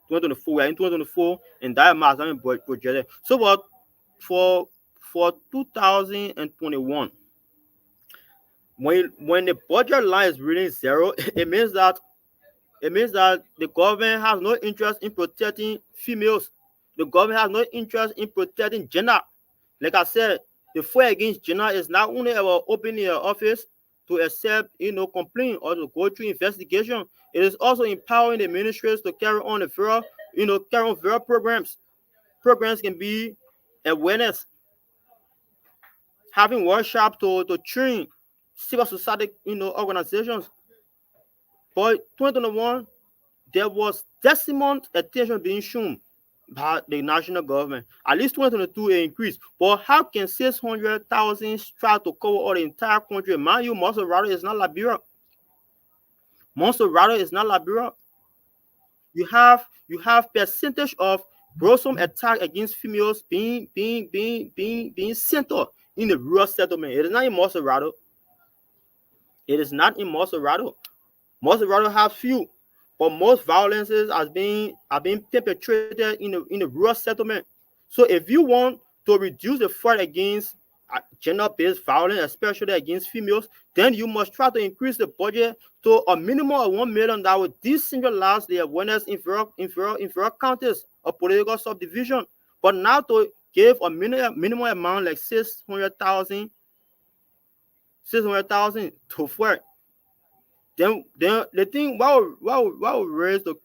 2024, we are in 2024, and that amount has not been projected. So, what for 2021, when the budget line is reading zero, it means that the government has no interest in protecting females. The government has no interest in protecting gender. Like I said, the fight against gender is not only about opening your office to accept, complaint or to go through investigation. It is also empowering the ministries to carry on various programs. Programs can be awareness, having workshop to train civil society, organizations. But 2021, there was decimate attention being shown by the national government. At least 2022 it increased. But how can 600,000 try to cover all the entire country? Mind you, Monserrato is not Liberia. Monserrato is not Liberia. You have percentage of gruesome attack against females being centered in the rural settlement. It is not in Monserrato. It is not in Monserrato. Monserrato has few, but most violences are being perpetrated in the rural settlement. So if you want to reduce the fight against gender-based violence, especially against females, then you must try to increase the budget to a minimum of 1 million that will decentralize the awareness in various counties or political subdivision. But now to give a minimum amount like 600,000 to fight, then the thing what will raise to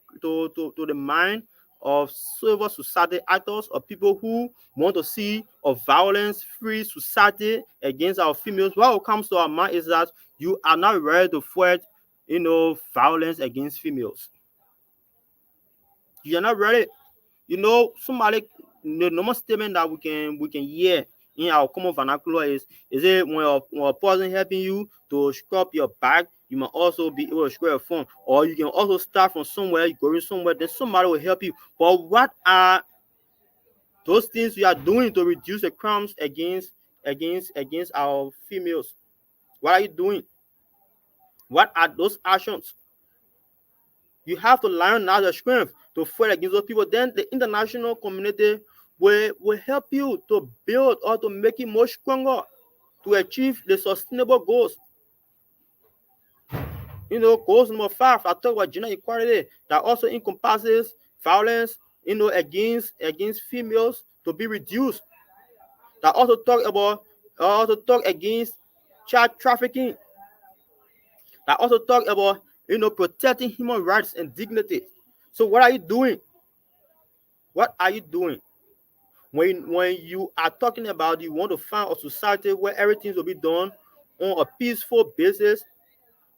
the mind of civil society actors or people who want to see a violence-free society against our females. What comes to our mind is that you are not ready to fight, violence against females. You're not ready. Somebody, the normal statement that we can hear in our common vernacular is it when a person helping you to scrub your back, you might also be able to scrub your phone, or you can also start from somewhere, you're going somewhere, then somebody will help you. But what are those things we are doing to reduce the crimes against our females? What are you doing? What are those actions? You have to learn now the strength to fight against those people. Then the international community will help you to build or to make it more stronger to achieve the sustainable goals. Goals number 5, I talk about gender equality that also encompasses violence, against females to be reduced. That also talk against child trafficking. That also talk about protecting human rights and dignity. So what are you doing? What are you doing? When you are talking about you want to find a society where everything will be done on a peaceful basis,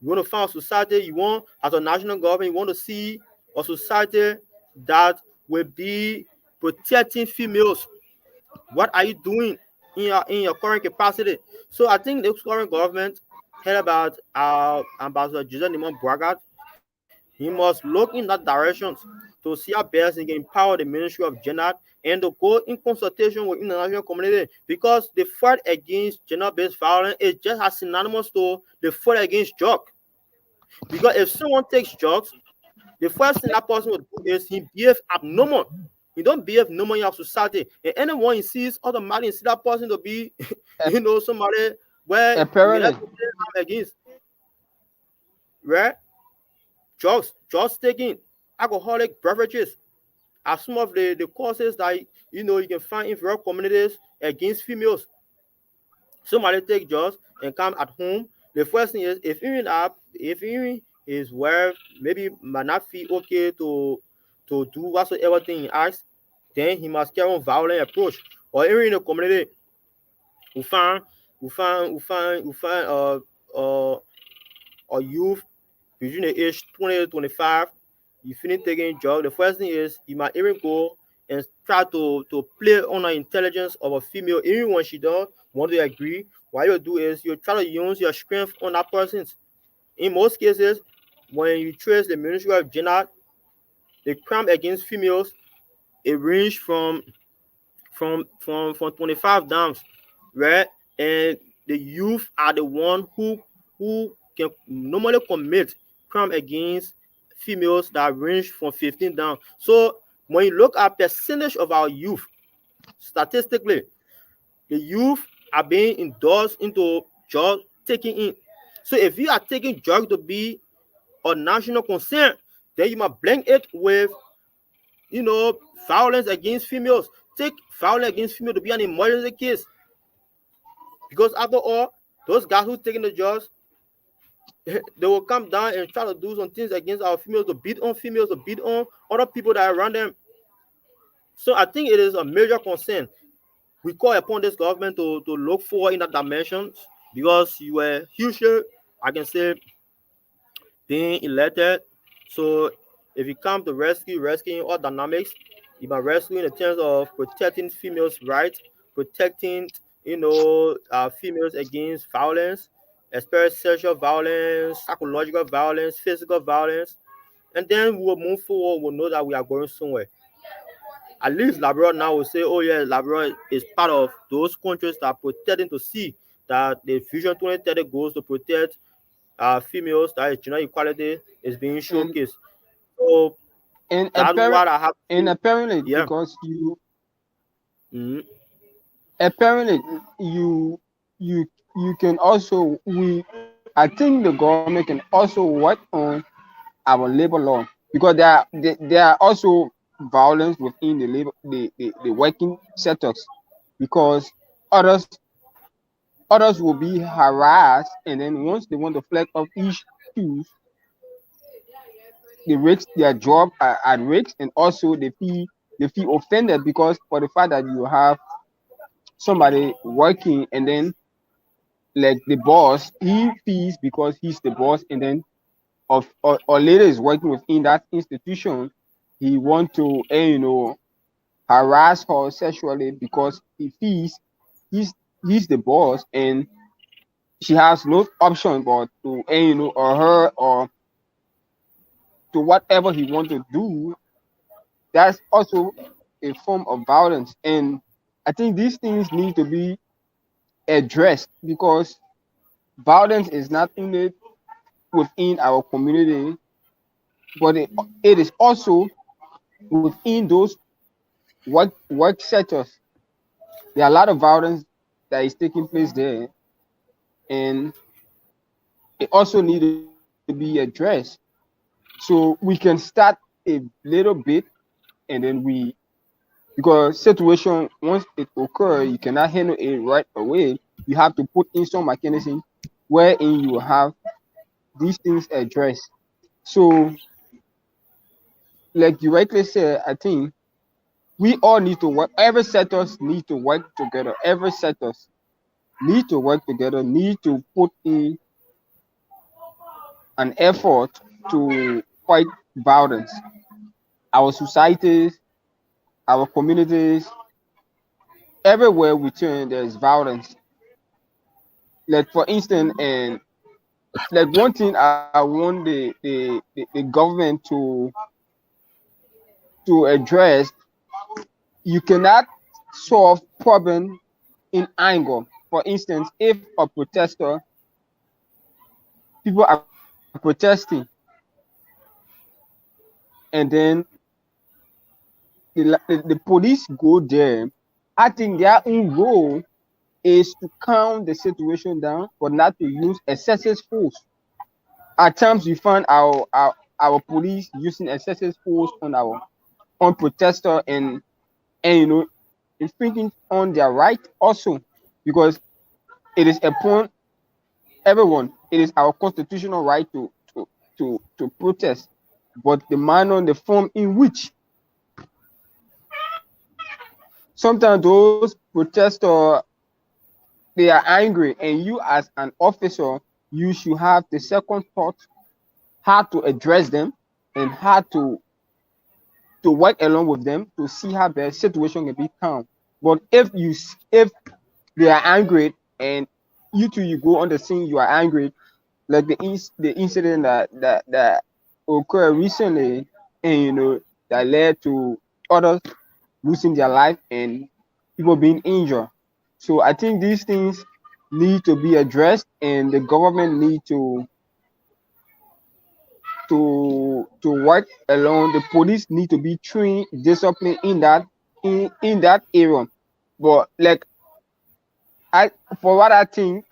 you want to find a society, you want, as a national government, you want to see a society that will be protecting females. What are you doing in your current capacity? So I think the current government, head about Ambassador Joseph Nimon Bragat, he must look in that direction to see how best he can empower the Ministry of Gender and to go in consultation with the international community, because the fight against gender-based violence is just as synonymous to the fight against drug. Because if someone takes drugs, the first thing that person will do is he behave abnormal. He don't behave normal in our society. And anyone he sees automatically see that person to be, A- somebody where he can apparently, actually harm against, right? Drugs taking, alcoholic beverages are some of the causes that you can find in various communities against females. Somebody take drugs and come at home. The first thing is, if even his wife maybe might not feel okay to do whatsoever thing he asks, then he must carry on violent approach. Or even in the community, we find we find uh a youth between the age 20 to 25, you finish taking drugs. The first thing is you might even go and try to play on the intelligence of a female, even when she don't want to agree. What you do is you try to use your strength on that person. In most cases, when you trace the Ministry of Gender, the crime against females, it range from 25 downs, right? And the youth are the one who can normally commit crime against females that range from 15 down. So when you look at percentage of our youth, statistically, the youth are being endorsed into drug taking in. So if you are taking drugs to be a national concern, then you must blend it with you know violence against females. Take violence against females to be an emergency case, because after all, those guys who taking the drugs, they will come down and try to do some things against our females, to beat on females, to beat on other people that are around them. So I think it is a major concern. We call upon this government to look forward in that dimension, because you were hugely, I can say, being elected. So if you come to rescuing all dynamics, you might rescue in the terms of protecting females' rights, protecting females against violence, especially sexual violence, psychological violence, physical violence, and then we will move forward. We'll know that we are going somewhere. At least Labrador now will say, oh yeah, Labrador is part of those countries that are protecting to see that the Vision 2030 goals to protect females, that is gender equality, is being and showcased. So and that's what I have to and say. apparently Yeah. because Mhm. apparently you you can also we I think the government can also work on our labor law, because there are also violence within the labor the working sectors, because others others will be harassed, and then once they want to flag off issues, they risk their job at risk, and also they feel offended because for the fact that you have somebody working, and then like the boss he feels because he's the boss, and then or later is working within that institution, he want to harass her sexually because he feels he's he's the boss, and she has no option but to or her or to whatever he want to do. That's also a form of violence, and I think these things need to be addressed, because violence is not only within our community, but it is also within those work sectors. There are a lot of violence that is taking place there, and it also need to be addressed. So we can start a little bit, and then because situation once it occur, you cannot handle it right away. You have to put in some mechanism wherein you have these things addressed. So, like you rightly said, I think We all need to work. Every sectors need to work together. Every sectors need to work together. Need to put in an effort to fight violence. Our societies, our communities, everywhere we turn, there's violence. Like for instance, and like one thing I want the government to address, you cannot solve problem in anger. For instance, if a protester, people are protesting, and then the police go there, I think their own role is to calm the situation down, but not to use excessive force. At times, we find our police using excessive force on protester, and infringing on their right also, because it is upon everyone. It is our constitutional right to protest, but the manner, the form in which sometimes those protesters, they are angry, and you as an officer, you should have the second thought how to address them and how to work along with them to see how the situation can be calm. But if they are angry, and you two you go on the scene, you are angry, like the incident that occurred recently, and that led to others losing their life and people being injured. So I think these things need to be addressed, and the government need to work along. The police need to be trained, disciplined in that area. But like I for what I think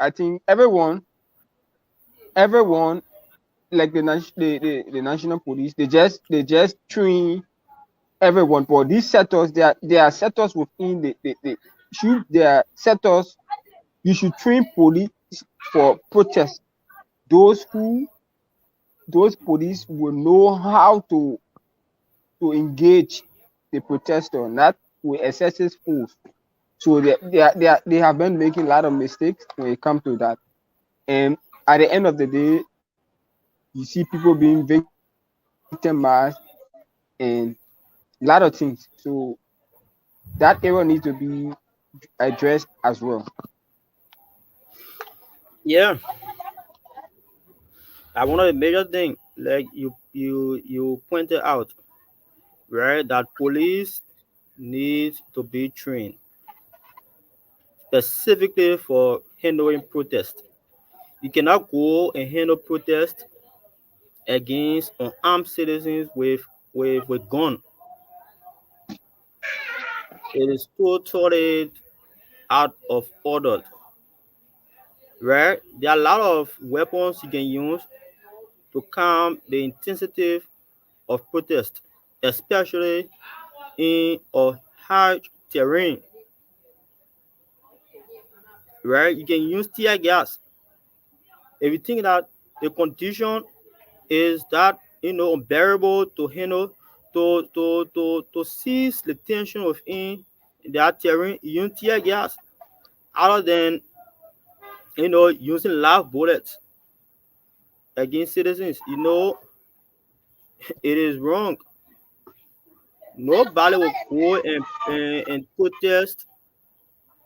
everyone like the national police, they just train everyone. But these sectors, there are sectors within the should there are sectors you should train police for protest. Those who those police will know how to engage the protester, not with excessive force. So they have been making a lot of mistakes when it comes to that. And at the end of the day, you see people being victimized and a lot of things. So that area needs to be addressed as well. Yeah, one of the major thing, like you pointed out, right? That police needs to be trained specifically for handling protest. You cannot go and handle protest against unarmed citizens with gun. It is totally out of order, right? There are a lot of weapons you can use to calm the intensity of protest, especially in a hard terrain, right? You can use tear gas. If you think that the condition is that unbearable to handle, to seize the tension within that terrain, use tear gas other than using live bullets against citizens. It is wrong. Nobody will go and protest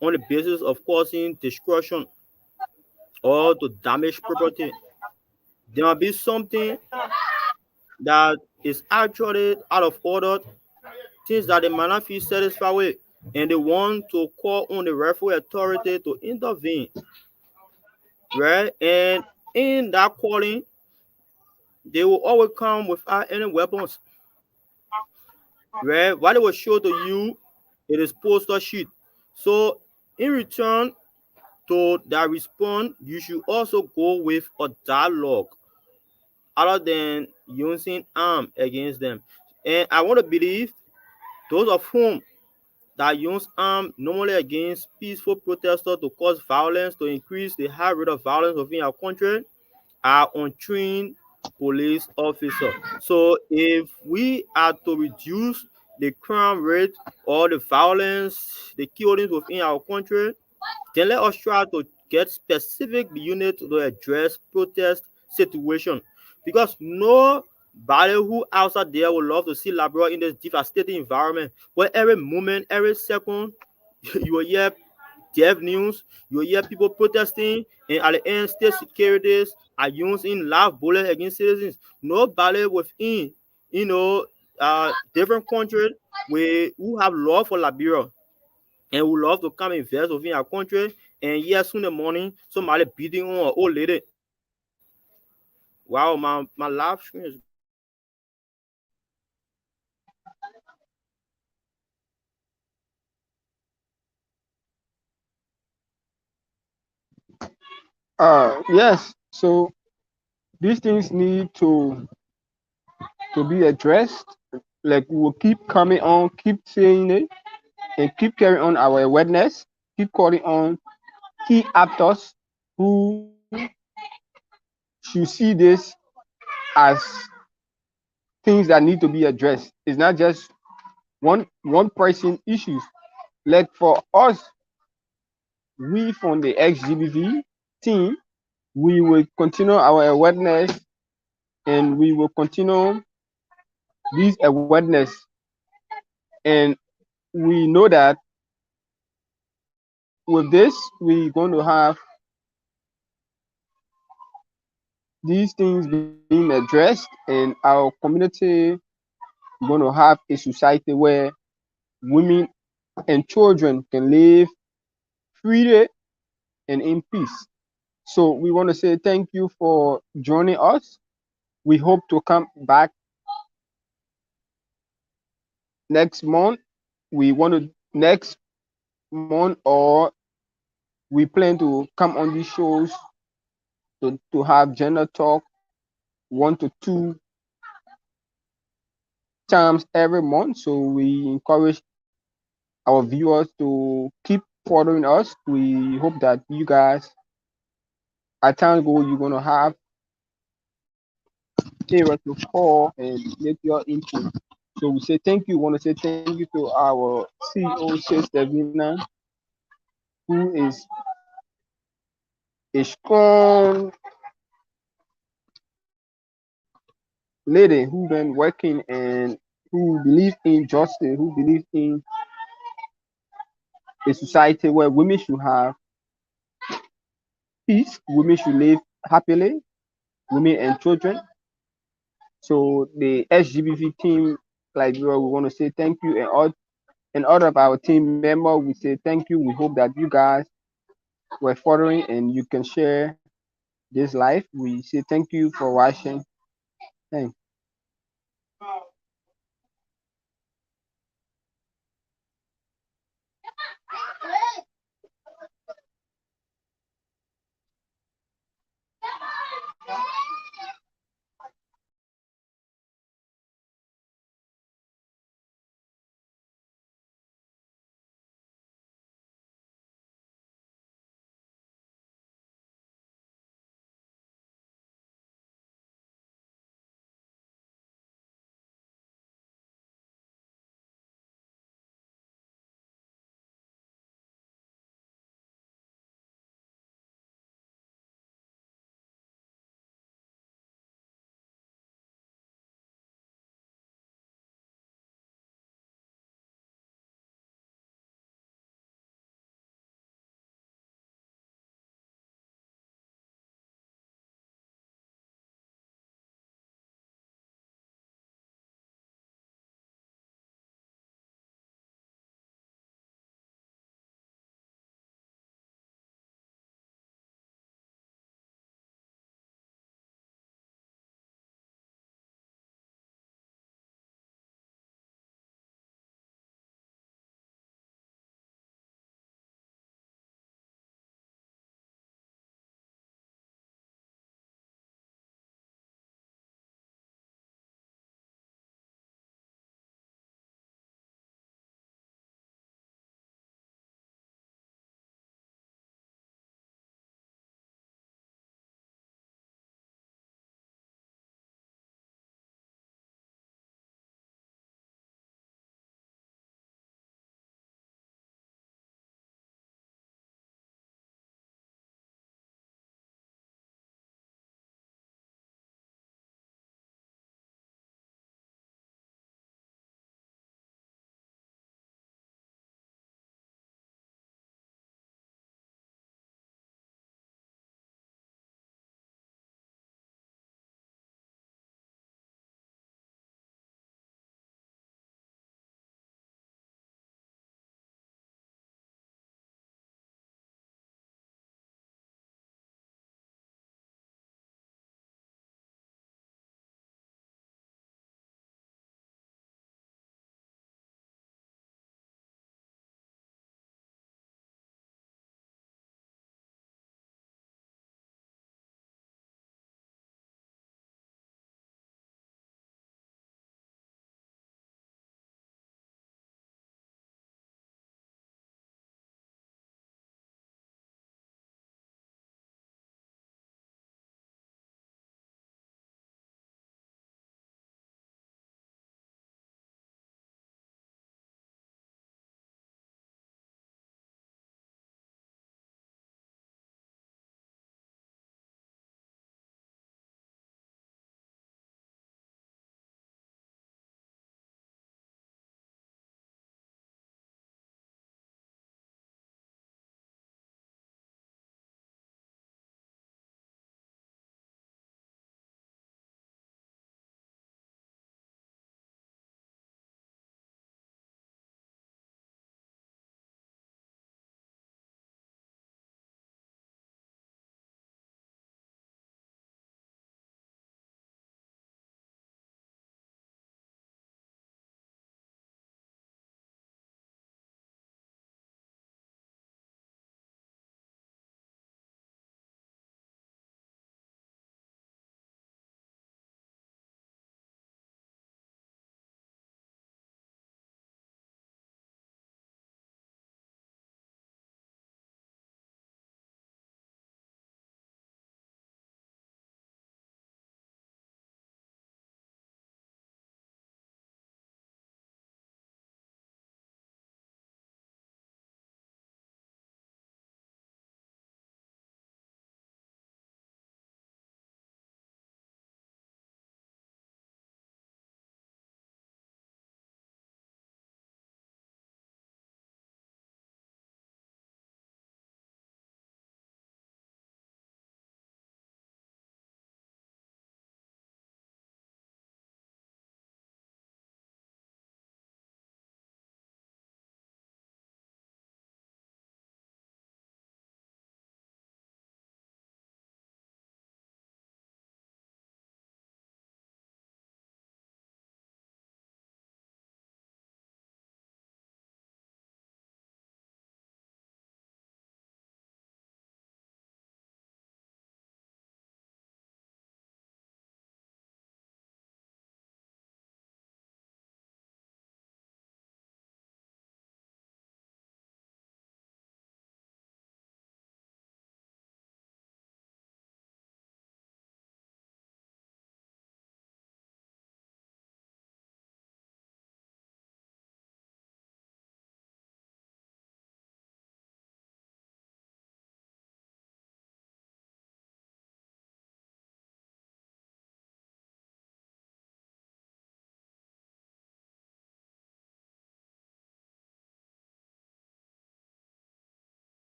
on the basis of causing destruction or to damage property. There might be something that is actually out of order, things that they might not feel satisfied with, and they want to call on the referee authority to intervene, right? And in that calling, they will always come without any weapons, right? What they will show to you, it is poster sheet. So in return to that response, you should also go with a dialogue other than using arm against them. And I want to believe those of whom that use arm normally against peaceful protesters to cause violence, to increase the high rate of violence within our country, are untrained police officers. So if we are to reduce the crime rate or the violence, the killings within our country, then let us try to get specific unit to address protest situation. Because nobody who outside there would love to see Liberia in this devastating environment where every moment, every second, you will hear death news, you will hear people protesting, and at the end, state securities are using live bullets against citizens. Nobody within, you know, different countries who have love for Liberia and who love to come invest within our country. And yes, in the morning, somebody beating on an old lady. Wow, my live stream is going. Yes. So these things need to be addressed. Like we will keep coming on, keep saying it, and keep carrying on our awareness, keep calling on key actors who should see this as things that need to be addressed. It's not just one person issues. Like for us, we from the XGBV team, we will continue our awareness and we will continue this awareness. And we know that with this, we're going to have these things being addressed, and our community going to have a society where women and children can live freely and in peace. So we want to say thank you for joining us. We hope to come back next month. We want to next month, or we plan to come on these shows to have gender talk 1 to 2 times every month. So we encourage our viewers to keep following us. We hope that you guys, at times go, you're gonna have area to call and make your input. So we say thank you. We want to say thank you to our CEO, Sister Vina, who is a strong lady who been working and who believe in justice, who believe in a society where women should have peace, women should live happily, women and children. So the SGBV team, like we want to say thank you, and all of our team member, we say thank you. We hope that you guys were following and you can share this life. We say thank you for watching. Thanks.